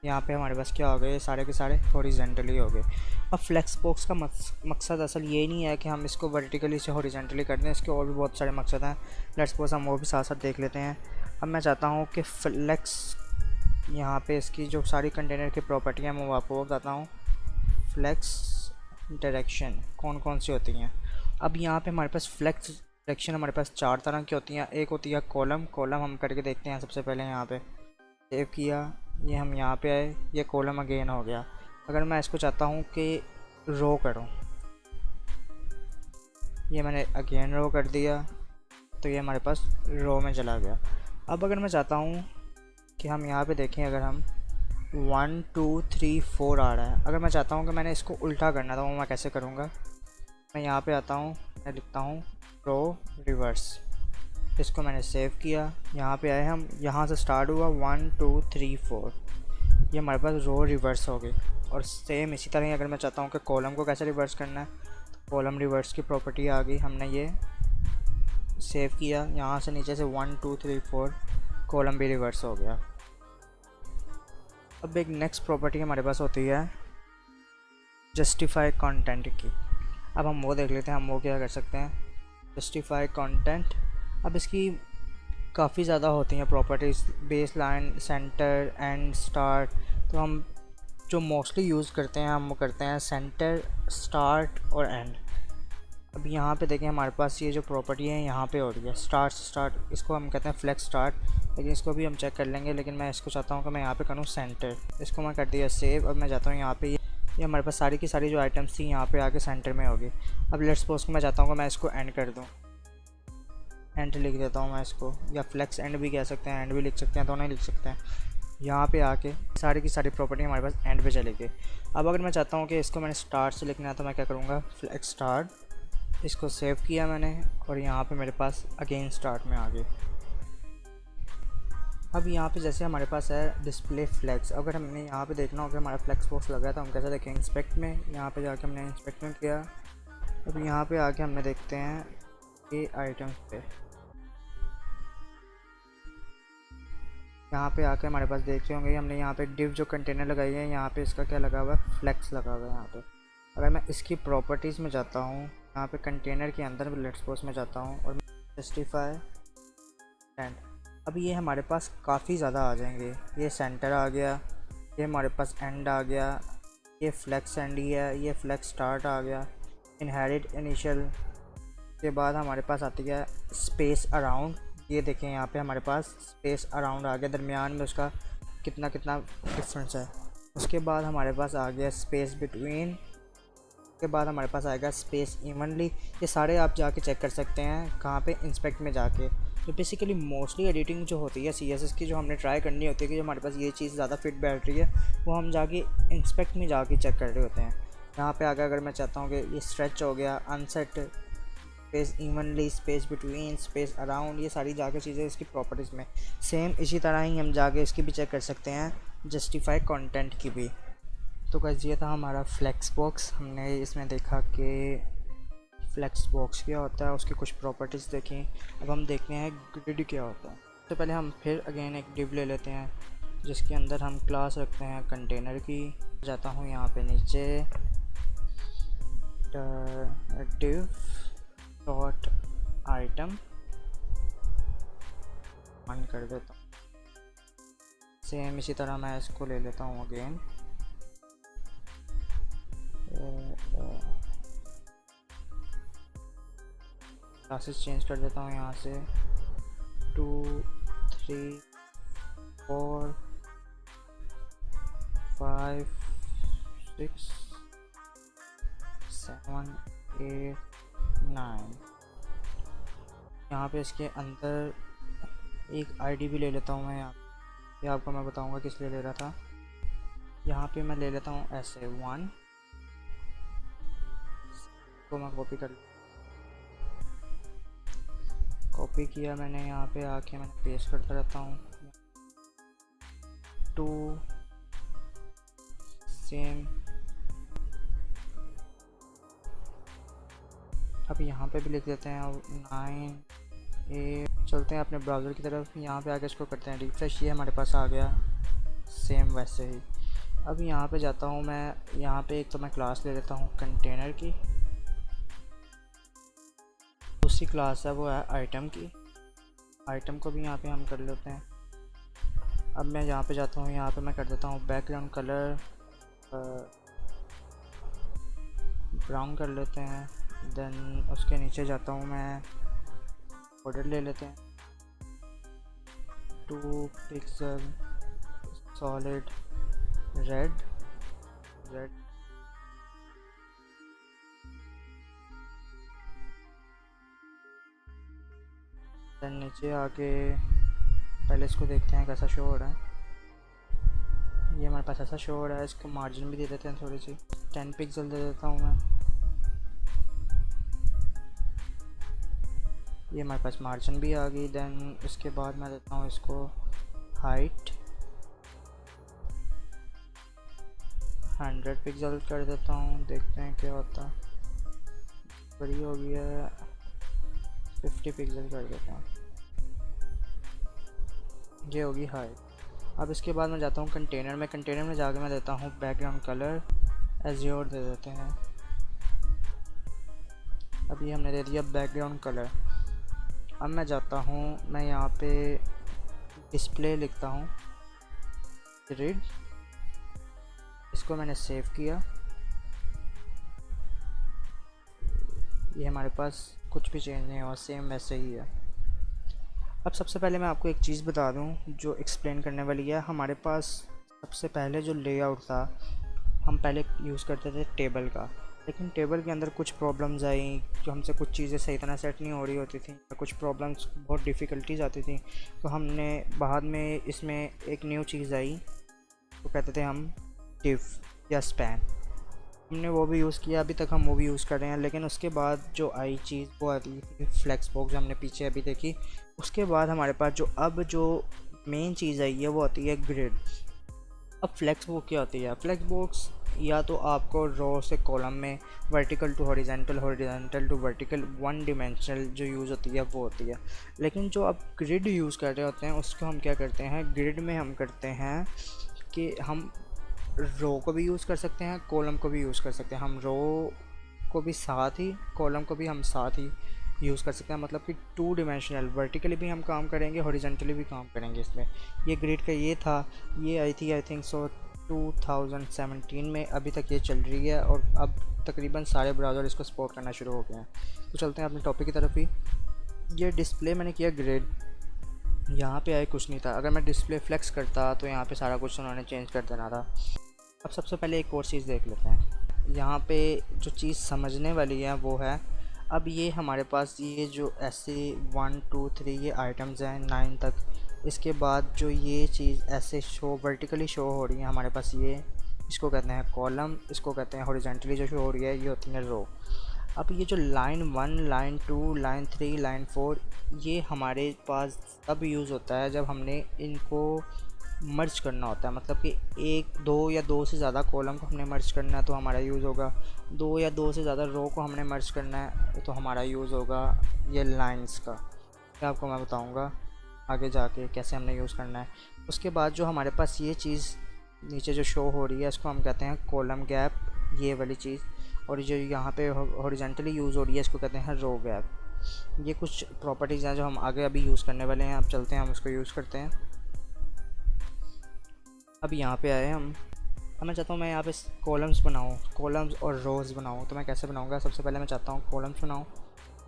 यहाँ पे हमारे पास क्या हो गए, सारे के सारे हॉरिजेंटली हो गए। अब फ्लेक्स बॉक्स का मकसद असल ये नहीं है कि हम इसको वर्टिकली से हॉरिजेंटली कर दें, इसके और भी बहुत सारे मकसद हैं। लेट्स सपोज हम वो भी साथ साथ देख लेते हैं। अब मैं चाहता हूँ कि फ्लेक्स, यहाँ पे इसकी जो सारी कंटेनर की प्रॉपर्टी हैं मैं आपको बताता हूँ। फ्लेक्स डायरेक्शन कौन कौन सी होती हैं। अब यहाँ पे हमारे पास फ्लेक्स डायरेक्शन हमारे पास 4 तरह की होती हैं। एक होती है कॉलम हम करके देखते हैं। सबसे पहले यहाँ पे सेव किया, ये हम यहाँ पे आए, ये कॉलम अगेन हो गया। अगर मैं इसको चाहता हूँ कि रो करूँ, ये मैंने अगेन रो कर दिया, तो ये हमारे पास रो में चला गया। अब अगर मैं चाहता हूँ कि हम यहाँ पे देखें, अगर हम 1 2 3 4 आ रहा है, अगर मैं चाहता हूँ कि मैंने इसको उल्टा करना था, वो मैं कैसे करूँगा। मैं यहाँ पे आता हूँ, मैं लिखता हूँ रो रिवर्स। इसको मैंने सेव किया, यहाँ पे आए हम, यहाँ से स्टार्ट हुआ 1 2 3 4, ये हमारे पास रो रिवर्स हो गई। और सेम इसी तरह अगर मैं चाहता हूँ कि कॉलम को कैसे रिवर्स करना है, तो कॉलम रिवर्स की प्रॉपर्टी आ गई। हमने ये सेव किया, यहाँ से नीचे से 1 2 3 4 कॉलम भी रिवर्स हो गया। अब एक नेक्स्ट प्रॉपर्टी हमारे पास होती है जस्टिफाई कंटेंट की। अब हम वो देख लेते हैं, हम वो क्या कर सकते हैं, जस्टिफाई कंटेंट। अब इसकी काफ़ी ज़्यादा होती हैं properties, base line, centre, and, start. तो हम जो मोस्टली यूज़ करते हैं हम वो करते हैं सेंटर, स्टार्ट और एंड। अब यहाँ पे देखें, हमारे पास ये जो प्रॉपर्टी है यहाँ पे हो रही है स्टार्ट, इसको हम कहते हैं फ्लेक्स स्टार्ट, लेकिन इसको भी हम चेक कर लेंगे। लेकिन मैं इसको चाहता हूँ कि मैं यहाँ पे करूँ सेंटर। इसको मैं कर दिया सेव। अब मैं चाहता हूँ यहाँ पे ये हमारे पास सारी की सारी जो आइटम्स थी यहाँ पे आके सेंटर में होगी। अब लेट्स सपोज मैं चाहता हूँ कि मैं इसको एंड कर दूँ, एंड लिख देता हूँ मैं इसको, या फ्लेक्स एंड भी कह सकते हैं, एंड भी लिख सकते हैं, दोनों ही लिख सकते हैं। यहाँ पे आके सारी की सारी प्रॉपर्टी हमारे पास एंड पे चली गई। अब अगर मैं चाहता हूँ कि इसको मैंने स्टार्ट से लिखना है, तो मैं क्या करूँगा, फ्लेक्स स्टार्ट। इसको सेव किया मैंने, और यहाँ पे मेरे पास अगेन स्टार्ट में आ गई। अब यहाँ पे जैसे हमारे पास है डिस्प्ले फ्लेक्स। अगर हमने यहाँ पे देखना हो कि हमारा फ्लेक्स बॉक्स लगा है, तो हम कैसे देखेंगे, इंस्पेक्ट में, यहाँ पे जाके हमने इंस्पेक्ट में किया। अब यहाँ पे आके हमने देखते हैं ये आइटम्स पे, यहाँ पे आके हमारे पास देख रहे होंगे हमने यहाँ पे डिव जो कंटेनर लगाई है, यहाँ पे इसका क्या लगा हुआ है, फ्लेक्स लगा हुआ है यहाँ पे। अगर मैं इसकी प्रॉपर्टीज़ में जाता हूँ, यहाँ पे कंटेनर के अंदर लेट्स सपोज में जाता हूँ और जस्टिफाई एंड, अब ये हमारे पास काफ़ी ज़्यादा आ जाएंगे। ये सेंटर आ गया, ये हमारे पास एंड आ गया, ये फ्लेक्स एंड ही है, ये फ्लेक्स स्टार्ट आ गया, इनहेरिट इनिशियल के बाद हमारे पास आती है स्पेस अराउंड। ये देखें यहाँ पे हमारे पास स्पेस अराउंड आ गया, दरमियान में उसका कितना डिफरेंस है। उसके बाद हमारे पास आ गया स्पेस बिटवीन, उसके बाद हमारे पास आएगा स्पेस इवनली। ये सारे आप जाके चेक कर सकते हैं कहाँ पे, इंस्पेक्ट में जाके। तो बेसिकली मोस्टली एडिटिंग जो होती है CSS की, जो हमने ट्राई करनी होती है कि जो हमारे पास ये चीज़ ज़्यादा फिट बैठ रही है, वो हम जाके इंस्पेक्ट में जाके चेक कर रहे होते हैं। यहाँ पे आगे अगर मैं चाहता हूँ कि ये स्ट्रेच हो गया, unset, space evenly, space between, space around, ये सारी जाके चीज़ें इसकी प्रॉपर्टीज़ में। सेम इसी तरह ही हम जाके इसकी भी चेक कर सकते हैं, जस्टिफाई कंटेंट की भी। तो गाइस ये था हमारा फ्लेक्स बॉक्स। हमने इसमें देखा कि फ्लेक्स बॉक्स क्या होता है, उसकी कुछ प्रॉपर्टीज़ देखी। अब हम देखते हैं ग्रिड क्या होता है। तो पहले हम फिर अगेन एक डिव ले लेते हैं जिसके अंदर हम क्लास रखते हैं कंटेनर की। जाता हूँ यहाँ पे नीचे, डिव डॉट आइटम ऑन कर देता हूँ। सेम इसी तरह मैं इसको ले लेता हूँ अगेन, क्लासेस चेंज कर देता हूँ यहाँ से 2 3 4 5 6 7 8 9। यहाँ पे इसके अंदर एक आईडी भी ले लेता हूँ मैं। यहाँ ये आपको मैं बताऊँगा किस लिए ले रहा था। यहाँ पे मैं ले लेता हूँ SA1 को मैं कॉपी कर, कॉपी किया मैंने, यहाँ पे आके मैंने पेस्ट करता रहता हूँ। 2 सेम। अब यहाँ पे भी लिख देते हैं 9 8। चलते हैं अपने ब्राउज़र की तरफ, यहाँ पे आके इसको करते हैं रिफ्रेश। ये हमारे पास आ गया सेम वैसे ही। अब यहाँ पे जाता हूँ मैं, यहाँ पे एक तो मैं क्लास ले लेता हूँ कंटेनर की, दूसरी क्लास है वो है आइटम की। आइटम को भी यहाँ पे हम कर लेते हैं। अब मैं यहाँ पे जाता हूँ, यहाँ पे मैं कर देता हूँ बैकग्राउंड कलर ब्राउन कर लेते हैं। देन उसके नीचे जाता हूँ मैं, बॉर्डर ले लेते हैं 2 पिक्सल सॉलिड रेड। देन नीचे आके पहले इसको देखते हैं कैसा शो हो रहा है। ये हमारे पास ऐसा शो हो रहा है। इसको मार्जिन भी दे देते हैं थोड़ी सी, 10 पिक्सल दे देता हूँ मैं। ये हमारे पास मार्जिन भी आ गई। देन इसके बाद मैं देता हूँ इसको हाइट 100 पिक्सल कर देता हूँ, देखते हैं क्या होता है। बड़ी हो गई है, 50 पिक्सल कर देता हूँ। ये होगी हाइट। अब इसके बाद मैं जाता हूँ कंटेनर में। कंटेनर में जाके मैं देता हूँ बैकग्राउंड कलर एज्योर दे देते हैं। अभी हमने दे दिया बैकग्राउंड कलर। अब मैं जाता हूँ, मैं यहाँ पे डिस्प्ले लिखता हूँ ग्रिड, इसको मैंने सेव किया। ये हमारे पास कुछ भी चेंज नहीं हुआ, सेम वैसे ही है। अब सबसे पहले मैं आपको एक चीज़ बता दूं जो एक्सप्लेन करने वाली है। हमारे पास सबसे पहले जो लेआउट था, हम पहले यूज़ करते थे टेबल का, लेकिन टेबल के अंदर कुछ प्रॉब्लम्स आई, जो हमसे कुछ चीज़ें सही तरह सेट नहीं हो रही होती थी, कुछ प्रॉब्लम्स, बहुत डिफ़िकल्टीज आती थी। तो हमने बाद में इसमें एक न्यू चीज़ आई, तो कहते थे हम डिव या स्पैन। हमने वो भी यूज़ किया, अभी तक हम वो भी यूज़ कर रहे हैं। लेकिन उसके बाद जो आई चीज़ वो आई थी फ्लेक्स बॉक्स, हमने पीछे अभी देखी। उसके बाद हमारे पास जो मेन चीज़ आई है वो आती है ग्रिड। अब फ्लेक्स बॉक्स क्या होती है? फ्लेक्स बॉक्स या तो आपको रो से कॉलम में vertical to horizontal, horizontal to vertical, one dimensional जो यूज़ होती है वो होती है। लेकिन जो आप ग्रिड यूज़ कर रहे होते हैं उसको हम क्या करते हैं, ग्रिड में हम करते हैं कि हम रो को भी यूज़ कर सकते हैं, कॉलम को भी यूज़ कर सकते हैं। हम रो को भी साथ ही, कॉलम को भी हम साथ ही यूज़ कर सकते हैं। मतलब कि 2 डिमेंशनल, वर्टिकली भी हम काम करेंगे, हॉरिजॉन्टली भी काम करेंगे इसमें। ये ग्रिड का ये था, ये आई थी आई थिंक सो 2017 में, अभी तक ये चल रही है और अब तकरीबन सारे ब्राउज़र इसको सपोर्ट करना शुरू हो गए हैं। तो चलते हैं अपने टॉपिक की तरफ ही। ये डिस्प्ले मैंने किया ग्रिड, यहाँ पे आए कुछ नहीं था। अगर मैं डिस्प्ले फ्लेक्स करता तो यहाँ पे सारा कुछ उन्होंने चेंज कर देना था। अब सबसे पहले एक और चीज़ देख लेते हैं। यहाँ पे जो चीज़ समझने वाली है वो है, अब ये हमारे पास ये जो ऐसे 1 2 3 ये आइटम्स हैं 9 तक, इसके बाद जो ये चीज़ ऐसे शो वर्टिकली शो हो रही है हमारे पास, ये इसको कहते हैं कॉलम, इसको कहते हैं हॉरिजॉन्टली जो शो हो रही है ये होती है रो। अब ये जो लाइन 1 लाइन 2 लाइन 3 लाइन 4 ये हमारे पास तब यूज़ होता है जब हमने इनको मर्ज करना होता है, मतलब कि एक दो या दो से ज़्यादा कॉलम को हमने मर्ज करना है तो हमारा यूज़ होगा, दो या दो से ज़्यादा रो को हमने मर्ज करना है तो हमारा यूज़ होगा ये लाइंस का। ये आपको मैं बताऊंगा आगे जाके कैसे हमने यूज़ करना है। उसके बाद जो हमारे पास ये चीज़ नीचे जो शो हो रही है इसको हम कहते हैं कॉलम गैप, ये वाली चीज़, और जो यहाँ पे हॉरिजॉन्टली यूज़ हो रही है इसको कहते हैं रो गैप। ये कुछ प्रॉपर्टीज़ हैं जो हम आगे अभी यूज़ करने वाले हैं। अब चलते हैं हम उसको यूज़ करते हैं। अब यहाँ पे आए हम, अब मैं चाहता हूँ मैं यहाँ पे कॉलम्स बनाऊँ, कॉलम्स और रोज़ बनाऊँ। तो मैं कैसे बनाऊँगा, सबसे पहले मैं चाहता हूँ कॉलम्स बनाऊँ,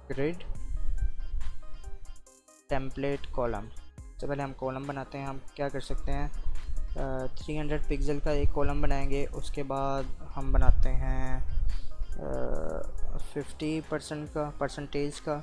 ग्रिड टेम्पलेट कॉलम। सबसे पहले हम कॉलम बनाते हैं। हम क्या कर सकते हैं, 300 पिक्सल का एक कॉलम बनाएंगे। उसके बाद हम बनाते हैं 50% का परसेंटेज का।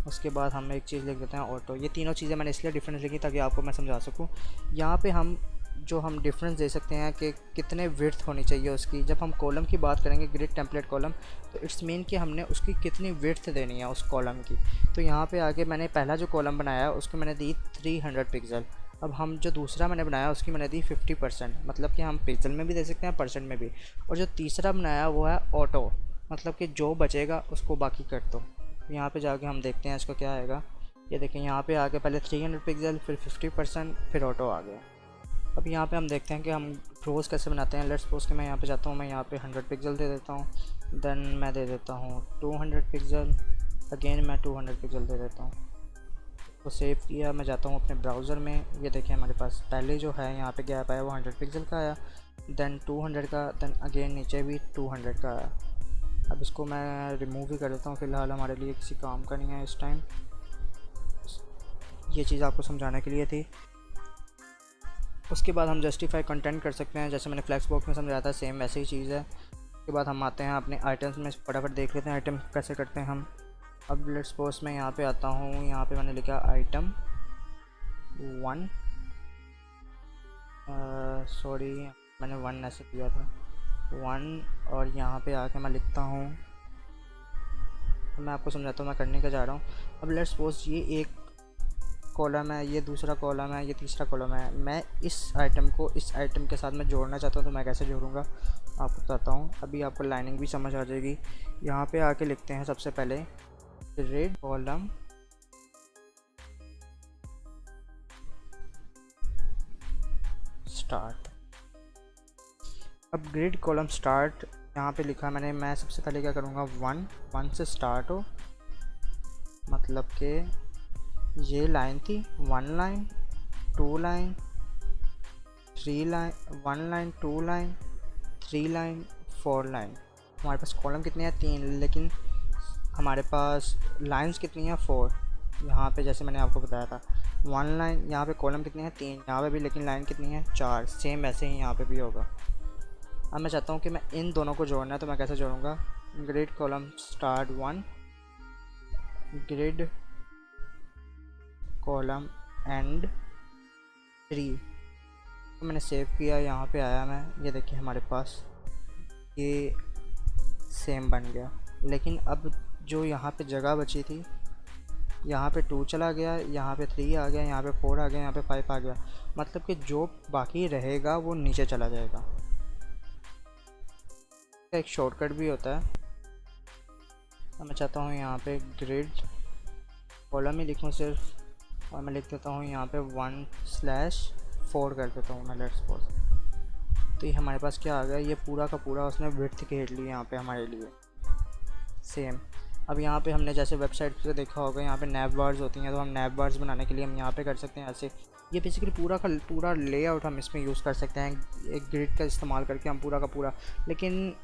उसके बाद हम एक चीज़ लिख देते हैं ऑटो। ये तीनों चीज़ें मैंने इसलिए डिफरेंस लिखी ताकि आपको मैं समझा सकूं। यहाँ पे हम जो हम डिफरेंस दे सकते हैं कि कितने विड्थ होनी चाहिए उसकी। जब हम कॉलम की बात करेंगे ग्रिड टेम्पलेट कॉलम, तो इट्स मीन कि हमने उसकी कितनी विड्थ देनी है उस कॉलम की। तो यहाँ पे आगे मैंने पहला जो कॉलम बनाया उसको मैंने दी 300 पिक्सल। अब हम जो दूसरा मैंने बनाया उसकी मैंने दी 50%, मतलब कि हम पिक्सल में भी दे सकते हैं परसेंट में भी। और जो तीसरा बनाया वो है ऑटो, मतलब कि जो बचेगा उसको बाकी कर दो। यहाँ पे जाके हम देखते हैं इसको क्या आएगा। ये देखें यहाँ पे आगे पहले 300 पिक्सल, फिर 50%, फिर ऑटो आ गया। अब यहाँ पे हम देखते हैं कि हम रोज़ कैसे बनाते हैं। लेट्स सपोज कि मैं यहाँ पे जाता हूँ, मैं यहाँ पे 100 पिक्सल दे देता हूँ, देन मैं दे देता हूँ 200 पिक्सल, अगेन मैं 200 पिक्सल दे देता हूँ। तो सेव किया, मैं जाता हूँ अपने ब्राउज़र में। ये देखें हमारे पास पहले जो है यहाँ पे गैप आया वो 100 पिक्सल का आया, देन 200 का, देन अगेन नीचे भी 200 का आया। अब इसको मैं रिमूव ही कर देता हूँ, फ़िलहाल हमारे लिए किसी काम का नहीं है इस टाइम। ये चीज़ आपको समझाने के लिए थी। उसके बाद हम जस्टिफाई कंटेंट कर सकते हैं, जैसे मैंने फ्लैक्स बॉक्स में समझाया था, सेम वैसे ही चीज़ है। उसके बाद हम आते हैं अपने आइटम्स में, फटाफट देख लेते हैं आइटम कैसे करते हैं हम। अब लेट्स सपोज मैं यहाँ पे आता हूँ, यहाँ पे मैंने लिखा आइटम 1, सॉरी मैंने 1 ऐसे किया था 1, और यहाँ पे आके मैं लिखता हूँ, मैं आपको समझाता हूँ मैं करने का जा रहा हूँ। अब लेट्स सपोज ये एक कॉलम है, ये दूसरा कॉलम है, ये तीसरा कॉलम है। मैं इस आइटम को इस आइटम के साथ मैं जोड़ना चाहता हूँ, तो मैं कैसे जोड़ूंगा आपको बताता हूँ। अभी आपको लाइनिंग भी समझ आ जाएगी। यहाँ पे आके लिखते हैं सबसे पहले ग्रिड कॉलम स्टार्ट। अब ग्रिड कॉलम स्टार्ट यहाँ पे लिखा मैंने, मैं सबसे पहले क्या करूँगा 1 से स्टार्ट हो, मतलब कि ये लाइन थी 1 line 2 line 3 line, 1 line 2 line 3 line 4 line. हमारे पास कॉलम कितने हैं 3, लेकिन हमारे पास लाइंस कितनी हैं 4। यहाँ पे जैसे मैंने आपको बताया था 1 लाइन, यहाँ पे कॉलम कितने हैं 3, यहाँ पे भी, लेकिन लाइन कितनी है 4। सेम वैसे ही यहाँ पे भी होगा। अब मैं चाहता हूँ कि मैं इन दोनों को जोड़ना है, तो मैं कैसे जोड़ूँगा, grid column start 1, grid column end 3। तो मैंने सेव किया, यहाँ पे आया मैं, ये देखिए हमारे पास ये सेम बन गया। लेकिन अब जो यहाँ पे जगह बची थी, यहाँ पे 2 चला गया, यहाँ पे 3 आ गया, यहाँ पे 4 आ गया, यहाँ पे 5 आ गया, मतलब कि जो बाकी रहेगा वो नीचे चला जाएगा। एक शॉर्टकट भी होता है। मैं चाहता हूँ यहाँ पे ग्रिड कॉलम ही लिखूँ सिर्फ, और मैं लिख देता हूँ यहाँ पे 1/4 कर देता हूँ मैं, लेट्स सपोज। तो ये हमारे पास क्या आ गया, ये पूरा का पूरा उसने विड्थ घेर ली यहाँ पे हमारे लिए। सेम अब यहाँ पे हमने जैसे वेबसाइट से देखा होगा, यहाँ पे नैव बार्स होती हैं, तो हम नैव बार्स बनाने के लिए हम यहाँ पे कर सकते हैं ऐसे। ये बेसिकली पूरा का पूरा लेआउट हम इसमें यूज़ कर सकते हैं एक ग्रिड का इस्तेमाल करके, हम पूरा का पूरा। लेकिन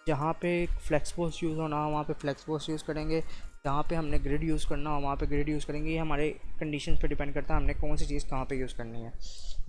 जहाँ पे फ्लेक्सबोर्ड यूज़ होना वहाँ पे फ्लेक्सबोर्ड यूज़ करेंगे, जहाँ पे हमने ग्रिड यूज़ करना हो वहाँ पे ग्रिड यूज़ करेंगे। ये हमारे कंडीशन पे डिपेंड करता है हमने कौन सी चीज़ कहाँ पे यूज़ करनी है।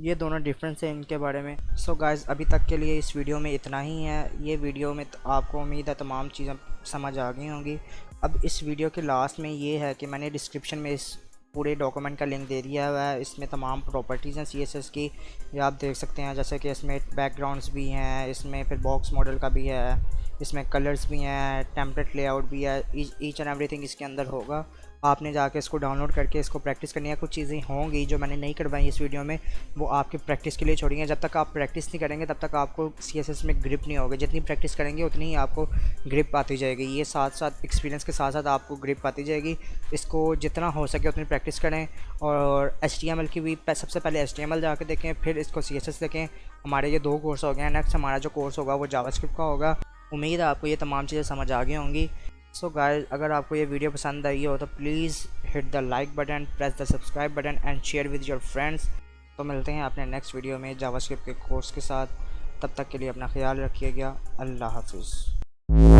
ये दोनों डिफरेंस है इनके बारे में। सो गाइस अभी तक के लिए इस वीडियो में इतना ही है। ये वीडियो में आपको उम्मीद है तमाम चीज़ें समझ आ गई होंगी। अब इस वीडियो के लास्ट में ये है कि मैंने डिस्क्रिप्शन में इस पूरे डॉक्यूमेंट का लिंक दे दिया हुआ है। इसमें तमाम प्रॉपर्टीज़ हैं CSS की, ये आप देख सकते हैं। जैसे कि इसमें बैकग्राउंड्स भी हैं, इसमें फिर बॉक्स मॉडल का भी है, इसमें कलर्स भी हैं, टेम्पलेट लेआउट भी है, ईच एंड एवरीथिंग इसके अंदर होगा। आपने जाके इसको डाउनलोड करके इसको प्रैक्टिस करनी है। कुछ चीज़ें होंगी जो मैंने नहीं करवाई इस वीडियो में, वो आपकी प्रैक्टिस के लिए छोड़ी हैं। जब तक आप प्रैक्टिस नहीं करेंगे तब तक आपको CSS में ग्रिप नहीं होगी। जितनी प्रैक्टिस करेंगे उतनी ही आपको ग्रिप आती जाएगी। ये साथ साथ एक्सपीरियंस के साथ साथ आपको ग्रिप आती जाएगी। इसको जितना हो सके उतनी प्रैक्टिस करें। और HTML की भी सबसे पहले HTML जाके देखें, फिर इसको CSS देखें। हमारे ये 2 कोर्स हो गए हैं। नेक्स्ट हमारा जो कोर्स होगा वो जावास्क्रिप्ट का होगा। उम्मीद है आपको ये तमाम चीज़ें समझ आ गई होंगी। सो गाइस अगर आपको ये वीडियो पसंद आई हो तो please hit the like button, press the subscribe button and share with your friends. तो मिलते हैं अपने नेक्स्ट वीडियो में जावास्क्रिप्ट के कोर्स के साथ। तब तक के लिए अपना ख्याल रखिएगा। अल्लाह हाफिज़।